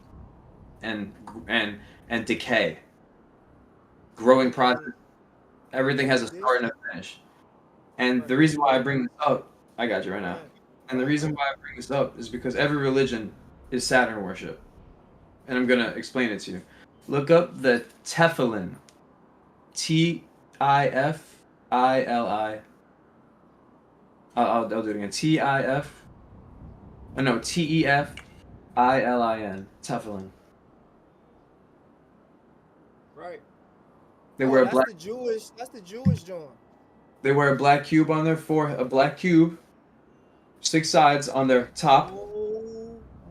and decay, growing process. Everything has a start and a finish. And the reason why I bring this up, I got you right now. And the reason why I bring this up is because every religion is Saturn worship. And I'm gonna explain it to you. Look up the Tefillin. Tifili. I'll do it again. TefIlin. Tefillin. Right. They wear a that's black. That's the Jewish joint. They wear a black cube on their forehead. A black cube. 6 sides on their top.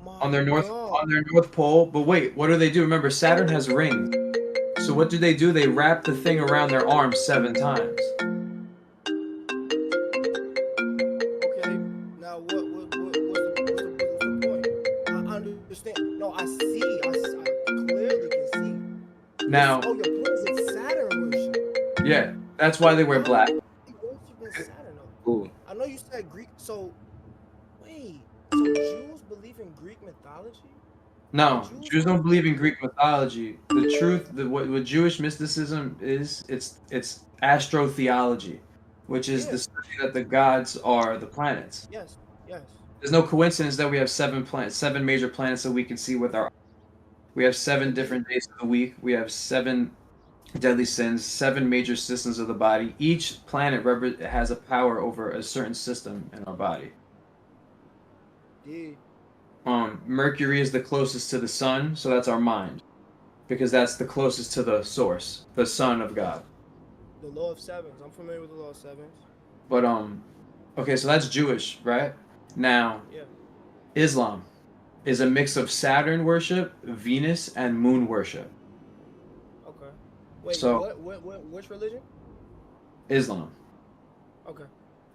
On their north pole. But wait, what do they do? Remember, Saturn has rings. So what do? They wrap the thing around their arm 7 times. Okay. Now what's the point? I understand. No, I see. I clearly can see. Now. Oh, your point is it's Saturn worship. Yeah, that's why they wear black. Ooh. I know you said Greek. So wait. So Jews believe in Greek mythology? No, Jews don't believe in Greek mythology. The truth, what Jewish mysticism is, it's astrotheology, which is the study that the gods are the planets. Yes, yes. There's no coincidence that we have 7 major planets that we can see with our eyes. We have 7 different days of the week. We have 7 deadly sins, 7 major systems of the body. Each planet has a power over a certain system in our body. Yeah. Mercury is the closest to the sun, so that's our mind, because that's the closest to the source, the Son of God. The law of sevens. I'm familiar with the law of sevens. But okay, so that's Jewish, right? Now, Islam is a mix of Saturn worship, Venus, and moon worship. Okay. Wait. So, which religion? Islam. Okay.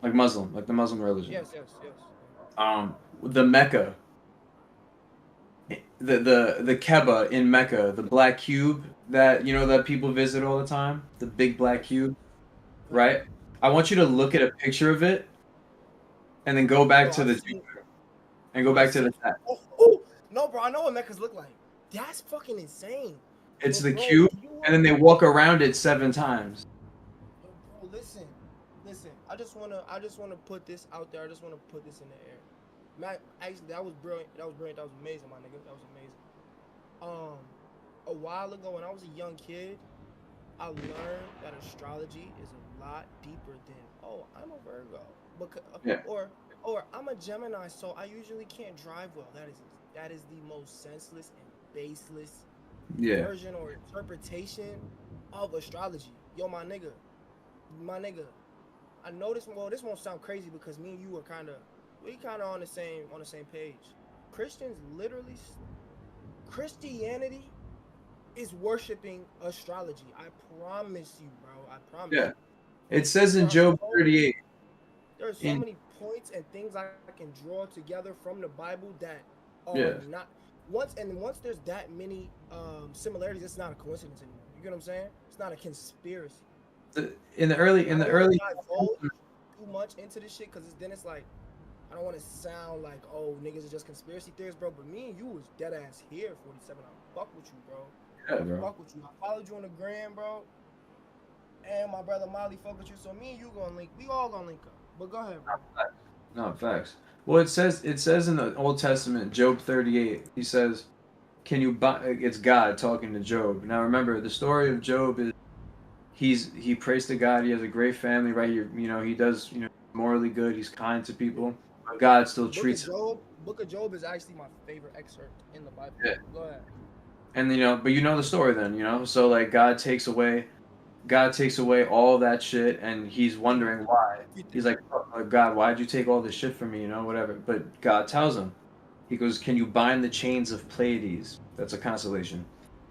Like Muslim, like the Muslim religion. Yes. The Mecca. The Kaaba in Mecca, the black cube that that people visit all the time, the big black cube, right? I want you to look at a picture of it, and then go back to the Oh, no, bro! I know what Mecca's look like. That's fucking insane. It's the cube, and then they walk around it 7 times. Bro, listen. I just wanna put this out there. I just wanna put this in the air. Matt, actually, that was brilliant. That was amazing, my nigga. That was amazing. A while ago, when I was a young kid, I learned that astrology is a lot deeper than, oh, I'm a Virgo, or I'm a Gemini, so I usually can't drive well. That is the most senseless and baseless version or interpretation of astrology. Yo, my nigga. I know this. Well, this won't sound crazy because me and you are we kind of on the same page. Christianity is worshiping astrology. I promise you, bro. I promise. Yeah, it says in Job 38. There's so many points and things I can draw together from the Bible that are not. Once there's that many similarities, it's not a coincidence anymore. You get what I'm saying? It's not a conspiracy. In the early. Too much into this shit because then it's like. I don't want to sound like, oh, niggas are just conspiracy theorists, bro. But me and you was dead ass here, 47. I fuck with you, bro. Yeah, bro. I fuck with you. I followed you on the gram, bro. And my brother Molly fuck with you. So me and you gonna link. We all gonna link up. But go ahead, bro. No, facts. Well, it says in the Old Testament, Job 38. He says, "Can you buy?" It's God talking to Job. Now remember, the story of Job is he prays to God. He has a great family, right? He does morally good. He's kind to people, but God still treats him. Book of Job is actually my favorite excerpt in the Bible. Yeah. Go ahead. And but the story then, so like God takes away all that shit, and he's wondering why. He's like, oh, God, why'd you take all this shit from me, whatever. But God tells him, he goes, can you bind the chains of Pleiades? That's a constellation.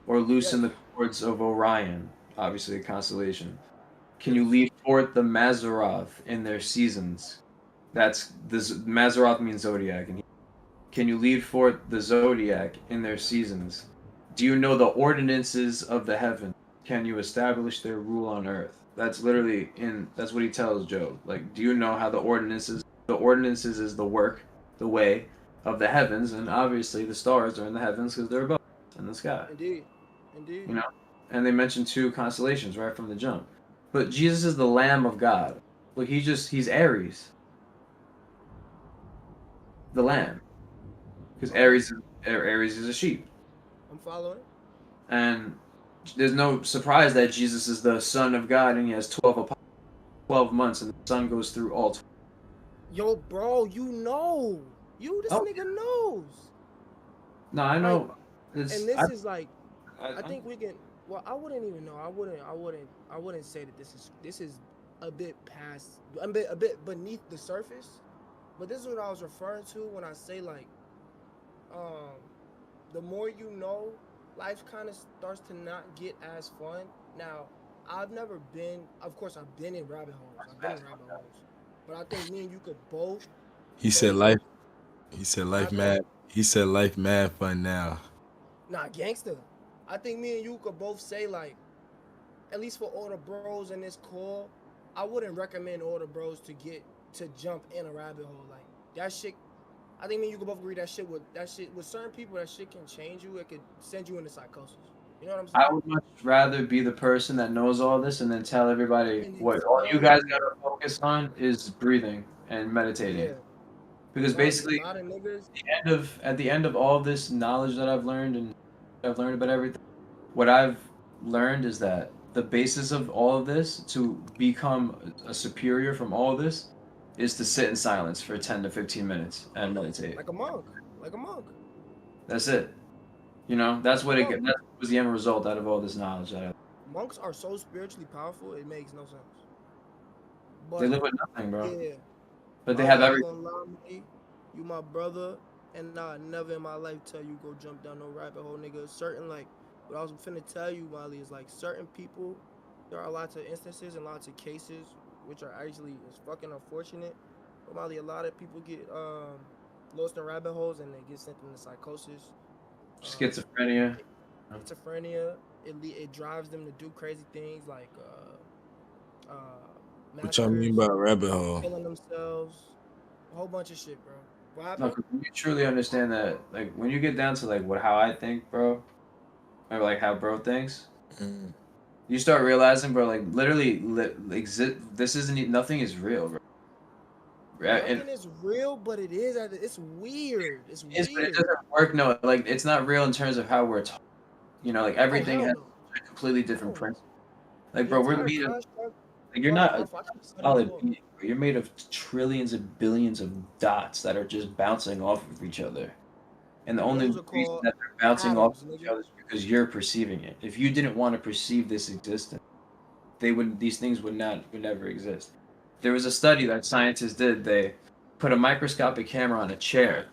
Or loosen the cords of Orion, obviously a constellation. Can you lead forth the Mazzaroth in their seasons? Mazzaroth means zodiac. And can you lead forth the zodiac in their seasons? Do you know the ordinances of the heavens? Can you establish their rule on earth? That's literally that's what he tells Job. Like, do you know how the ordinances is the work, the way of the heavens, and obviously the stars are in the heavens because they're above in the sky. Indeed. And they mention 2 constellations right from the jump. But Jesus is the Lamb of God. Look, he's Aries, the Lamb, because Aries is a sheep. I'm following. And there's no surprise that Jesus is the Son of God, and he has 12 months, and the Son goes through all 12. Yo, bro, this nigga knows. No, I know. Like, is like, I think we can. Well, I wouldn't even know. I wouldn't say that this is a bit past, a bit beneath the surface. But this is what I was referring to when I say like, the more you know, life kind of starts to not get as fun. Now, I've never been. Of course, I've been in rabbit holes. But I think me and you could both. He said life mad fun now. Nah, gangster. I think me and you could both say, like, at least for all the bros in this call, I wouldn't recommend all the bros to jump in a rabbit hole. Like, that shit, I think me and you could both agree with certain people, that shit can change you. It could send you into psychosis. You know what I'm saying? I would much rather be the person that knows all this and then tell everybody what all you guys gotta focus on is breathing and meditating. Yeah. Because basically, at the end of all this knowledge that I've learned about everything, what I've learned is that the basis of all of this, to become a superior from all of this, is to sit in silence for 10 to 15 minutes and meditate. Like a monk. That's it. That's what that was the end result out of all this knowledge that I learned. Monks are so spiritually powerful, it makes no sense. But they live with nothing, bro. Yeah. But they have everything. You my brother, and I never in my life tell you go jump down no rabbit hole, nigga. Certain, like, what I was finna tell you, Molly, is like certain people, there are lots of instances and lots of cases which are actually is fucking unfortunate. But Molly, a lot of people get lost in rabbit holes and they get sent into psychosis. Schizophrenia. It drives them to do crazy things like What y'all mean by rabbit hole? killing themselves, a whole bunch of shit, bro. What happened? No, 'cause when you truly understand that, like, when you get down to like how I think, bro, or like how bro thinks, you start realizing, bro, like literally, this isn't nothing is real, bro. Nothing is real, but it is. It's weird. It's weird. But it doesn't work. No, like it's not real in terms of how we're taught. Like everything has a completely different principle. Like, bro, we're made of. Like, you're not a solid being. You're made of trillions and billions of dots that are just bouncing off of each other, and the only reason that they're bouncing off of each other is because you're perceiving it. If you didn't want to perceive this existence, these things would never exist. There was a study that scientists did. They put a microscopic camera on a chair,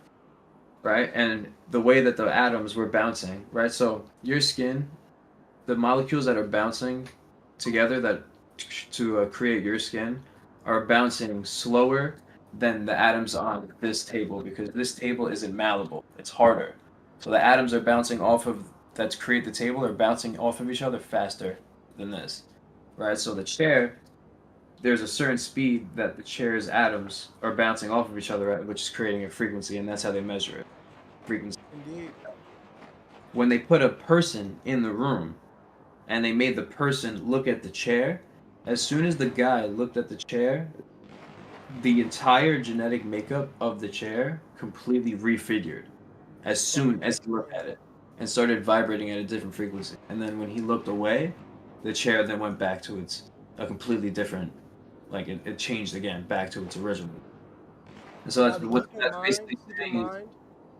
right? And the way that the atoms were bouncing, right? So your skin, the molecules that are bouncing together to create your skin are bouncing slower than the atoms on this table, because this table isn't malleable. It's harder. So the atoms are bouncing that create the table are bouncing off of each other faster than this, right? So the chair, there's a certain speed that the chair's atoms are bouncing off of each other at, which is creating a frequency, and that's how they measure it. Frequency. Indeed. When they put a person in the room and they made the person look at the chair, as soon as the guy looked at the chair, the entire genetic makeup of the chair completely refigured as soon as he looked at it and started vibrating at a different frequency. And then when he looked away, the chair then went back to its a completely different, like it changed again back to its original. And so Molly, that's basically keep in saying is, mind,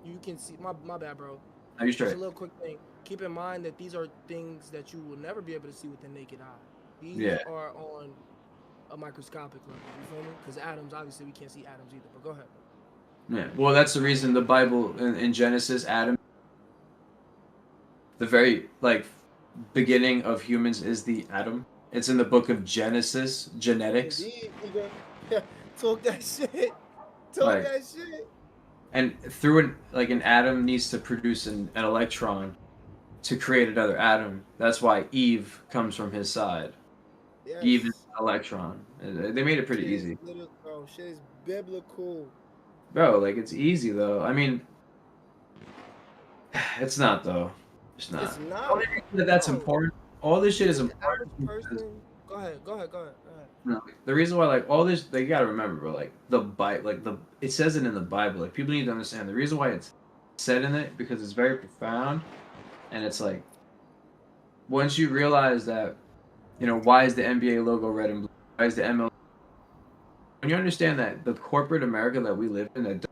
you can see my bad, bro. are you Just straight? a little quick thing. Keep in mind that these are things that you will never be able to see with the naked eye. These Yeah. are on a microscopic level. You feel me? Because atoms, obviously, we can't see atoms either. But go ahead. Yeah. Well, that's the reason the Bible in Genesis, Adam, the very like beginning of humans is the atom. It's in the book of Genesis, genetics. Indeed, nigga. Talk that shit. Talk Like, that shit. and through an atom needs to produce an electron to create another atom. That's why Eve comes from his side. Eve is Yes. an electron. They made it pretty Shit is easy. little, bro. Shit is biblical. Bro, like it's easy though. I mean, it's not though. It's not. It's The not, only reason that that's bro. important. All this shit is The important average because person. Go ahead. Go ahead. Go ahead. Go ahead. no, the reason why like all this they gotta remember, bro. Like the Bible, it says it in the Bible. Like people need to understand the reason why it's said in it because it's very profound, and it's like once you realize that, why is the NBA logo red and blue? Why is the ML? When you understand that the corporate America that we live in, that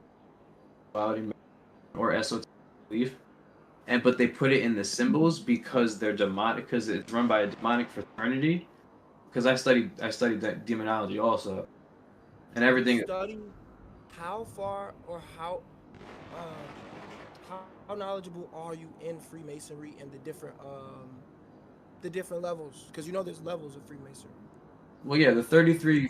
duality or esoteric belief, but they put it in the symbols because they're demonic, because it's run by a demonic fraternity. Because I studied that demonology also, and Have you everything. studied how far or how knowledgeable are you in Freemasonry and the different levels? Because there's levels of Freemasonry. Well, yeah, the 33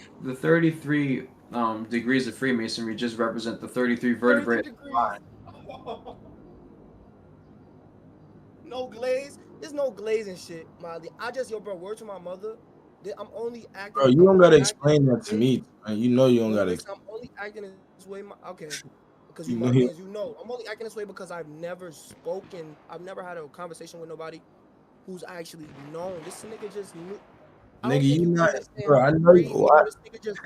degrees of Freemasonry just represent the 33 vertebrae. 33 degrees. No glaze. There's no glaze and shit, Molly. Bro, word to my mother. I'm only acting. Bro, you don't gotta explain that to me, man. You know you don't gotta. Listen, I'm only acting this way. Okay, because you You my know you. man's. I'm only acting this way because I've never spoken. I've never had a conversation with nobody who's actually known. This nigga just knew. I don't Nigga, think you you not, understand bro. how I know you. crazy, bro. This nigga just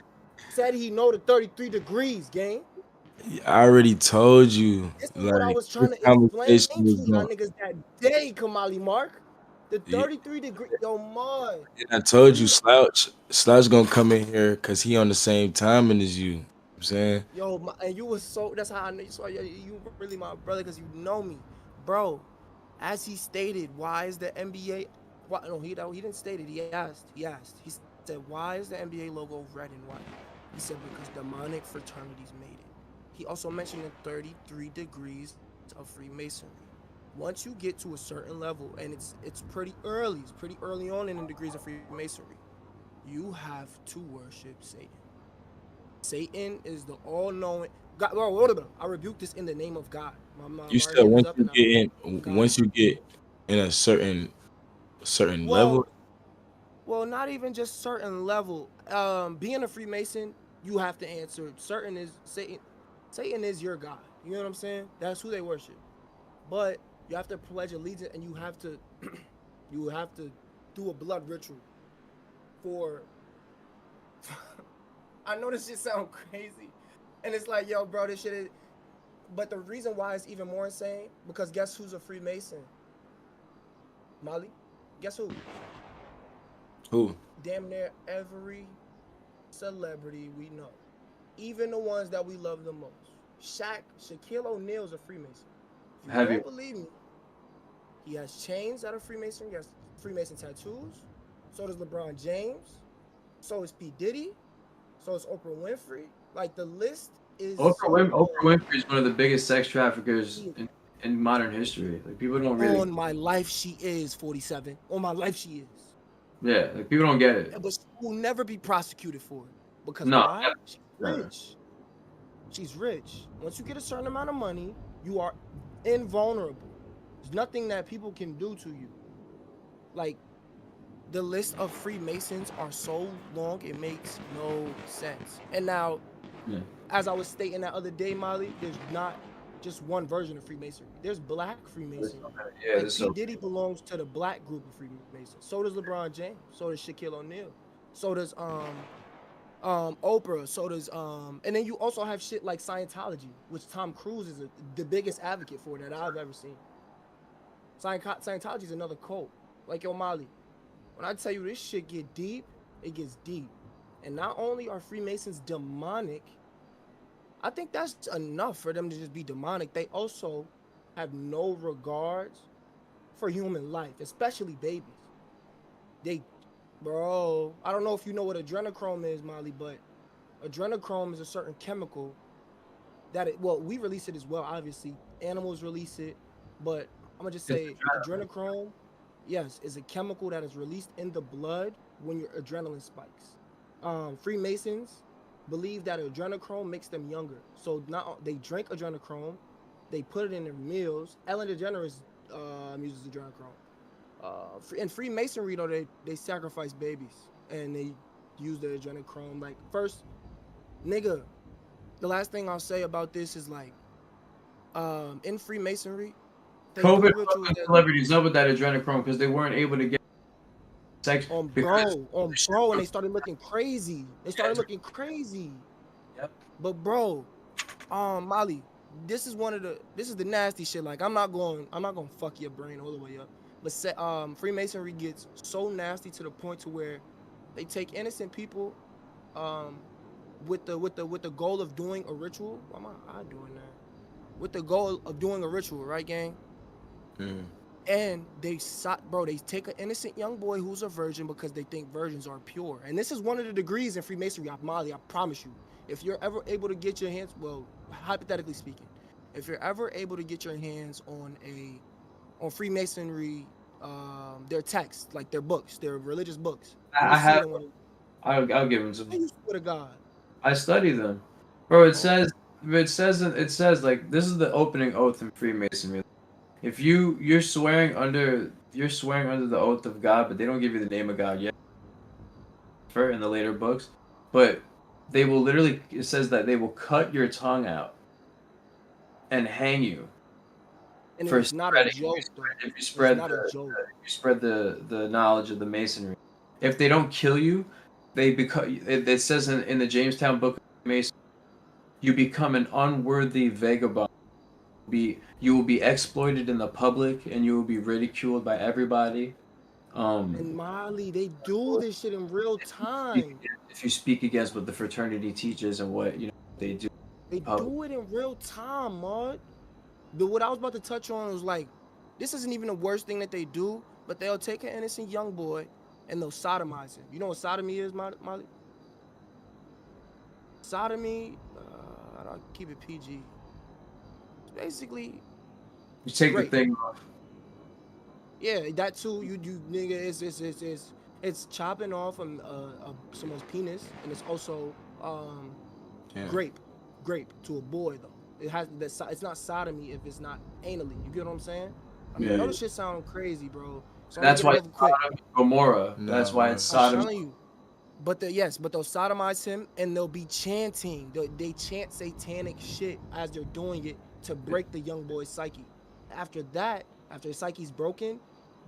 said he know the 33 degrees, gang. I already told you. This is what I Like was trying this to explain conversation to was y'all going. niggas that day, Kamali Mark. The Yeah, 33 degree, yo, man. I told you, You, Slouch gonna come in here because he on the same timing as you. You know what I'm saying. and you was so. That's how I know you. So you really my brother because you know me, bro. As he stated, why is the NBA? Why, no, he didn't state it. He asked. He said, why is the NBA logo red and white? He said because demonic fraternities made it. He also mentioned the 33 degrees of Freemasonry. Once you get to a certain level, and it's pretty early on in the degrees of Freemasonry, you have to worship Satan. Satan is the all-knowing God. Bro, I rebuke this in the name of God. You My said hand is up, and I rebuke God. once you get in a certain level. Well, not even just certain level. Being a Freemason, you have to answer. Certain is Satan. Satan is your God. You know what I'm saying? That's who they worship. But you have to pledge allegiance, and you have to, you have to do a blood ritual for. I know this shit sound crazy, and it's like, yo, bro, this shit is. But the reason why it's even more insane because guess who's a Freemason? Molly, guess who? Who? Damn near every celebrity we know, even the ones that we love the most. Shaquille O'Neal's a Freemason. If you don't believe me, he has chains that are Freemason. He has Freemason tattoos. So does LeBron James. So is P. Diddy. So is Oprah Winfrey. Like the list is. Oprah Winfrey is one of the biggest sex traffickers in modern history. Like people don't really. On my life, she is 47. On my life, she is. Yeah, like people don't get it. But she will never be prosecuted for it because No, why? She's never. rich. She's rich. Once you get a certain amount of money, you are invulnerable. There's nothing that people can do to you. Like the list of Freemasons are so long, it makes no sense. And now, as I was stating that other day, Molly, there's not just one version of Freemasonry. There's black Freemasonry. Yeah, like P. Diddy belongs to the black group of Freemasons. So does LeBron James. So does Shaquille O'Neal. So does Oprah. So does and then you also have shit like Scientology, which Tom Cruise is the biggest advocate for that I've ever seen. Scientology is another cult. Like yo, Molly, When I tell you this shit get deep, it gets deep. And not only are Freemasons demonic, I think that's enough for them to just be demonic. They also have no regards for human life, especially babies. They, bro, I don't know if you know what adrenochrome is, Molly, but adrenochrome is a certain chemical that well, we release it as well, obviously. Animals release it, but I'm gonna just say adrenochrome, yes, is a chemical that is released in the blood when your adrenaline spikes. Freemasons believe that adrenochrome makes them younger. So now they drink adrenochrome, they put it in their meals. Ellen DeGeneres uses adrenochrome. In Freemasonry, though, they sacrifice babies and they use the adrenochrome. Like, first, nigga, the last thing I'll say about this is like, in Freemasonry, they COVID do rituals fucked celebrities up with that adrenochrome because they weren't able to get sex. on bro, and they started looking crazy. They started looking crazy. Yep. But bro, Molly, this is the nasty shit. Like, I'm not gonna fuck your brain all the way up. But Freemasonry gets so nasty to the point to where they take innocent people, with the goal of doing a ritual. Why am I doing that? With the goal of doing a ritual, right, gang? And they take an innocent young boy who's a virgin because they think virgins are pure. And this is one of the degrees in Freemasonry, Molly, I promise you. If you're ever able to get your hands, well, hypothetically speaking, if you're ever able to get your hands on Freemasonry, their texts, like their books, their religious books. I'll give them some. You swear to God. I study them, bro. It says like this is the opening oath in Freemasonry. If you're swearing under the oath of God, but they don't give you the name of God yet. For in the later books, but they will literally. It says that they will cut your tongue out and hang you. And it's not a joke. If you spread the knowledge of the Masonry, if they don't kill you, it says in the Jamestown Book of Masonry, you become an unworthy vagabond. You will be exploited in the public, and you will be ridiculed by everybody. And Molly, they do this shit in real time. If you speak against what the fraternity teaches and what they do, they do it in real time, Maud. But what I was about to touch on was like, this isn't even the worst thing that they do, but they'll take an innocent young boy and they'll sodomize him. You know what sodomy is, Molly? Sodomy, I don't keep it PG. It's basically, you take the thing off. Yeah, that too. You nigga, it's chopping off someone's penis, and it's also grape to a boy though. It's not sodomy if it's not anally. You get what I'm saying? I mean, all this shit sound crazy, bro. So that's why it's Gomorrah. That's why it's sodomy. I'm telling you. But they'll sodomize him and they'll be chanting. They chant satanic shit as they're doing it to break the young boy's psyche. After his psyche's broken,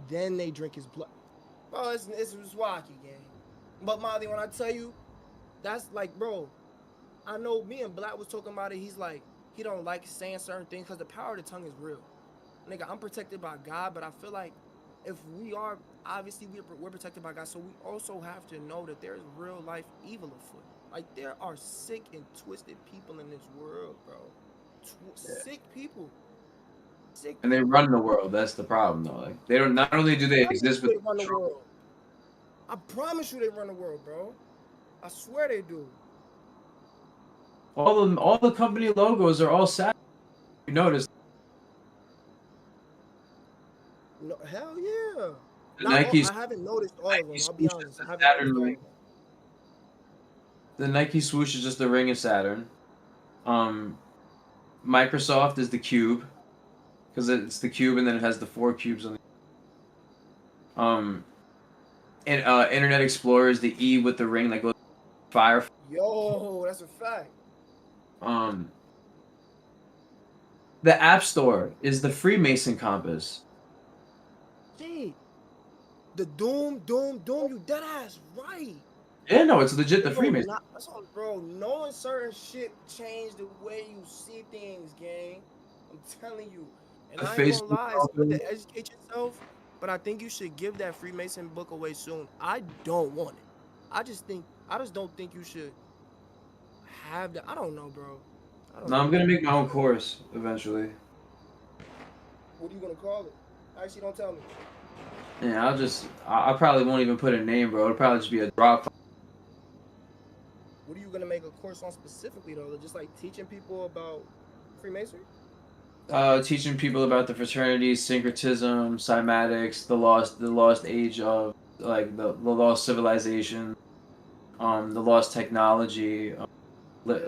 then they drink his blood. Bro, it's wacky, gang. But Molly, when I tell you, that's like, bro, I know me and Black was talking about it. He's like, he don't like saying certain things because the power of the tongue is real. Nigga, I'm protected by God, but I feel like if we are, obviously we're protected by God, so we also have to know that there's real life evil afoot. Like, there are sick and twisted people in this world, bro. Sick people. And they run the world. That's the problem, though. Like, they don't. Not only do they exist, but they run the world. I promise you, they run the world, bro. I swear they do. All the company logos are all sad. You notice? No, hell yeah. I haven't noticed all of them. I'll be honest. I haven't noticed all of them. The Nike swoosh is just the ring of Saturn. Microsoft is the cube, because it's the cube and then it has the 4 cubes on the. And Internet Explorer is the E with the ring that goes fire. Yo, that's a fact. The App Store is the Freemason compass. Shit. The Doom, you dead ass right. Yeah, no, it's legit the Freemason. That's all, bro. Knowing certain shit changed the way you see things, gang. I'm telling you. And I ain't gonna lie, it's good to educate yourself, but I think you should give that Freemason book away soon. I don't want it. I just don't think you should have that. I don't know, bro. I don't No, I'm know. gonna make my own course eventually. What are you gonna call it? Actually, don't tell me. Yeah, I probably won't even put a name, bro. It'll probably just be a drop. What are you gonna make a course on specifically though? Just like teaching people about Freemasonry? Teaching people about the fraternities, syncretism, cymatics, the lost age of like the lost civilization, the lost technology,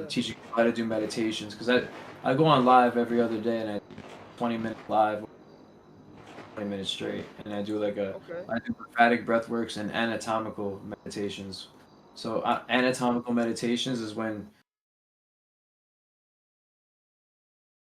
teaching people how to do meditations. Because I go on live every other day and I 20-minute live, 20 minutes straight, and I do I do lymphatic breathworks and anatomical meditations. So anatomical meditations is when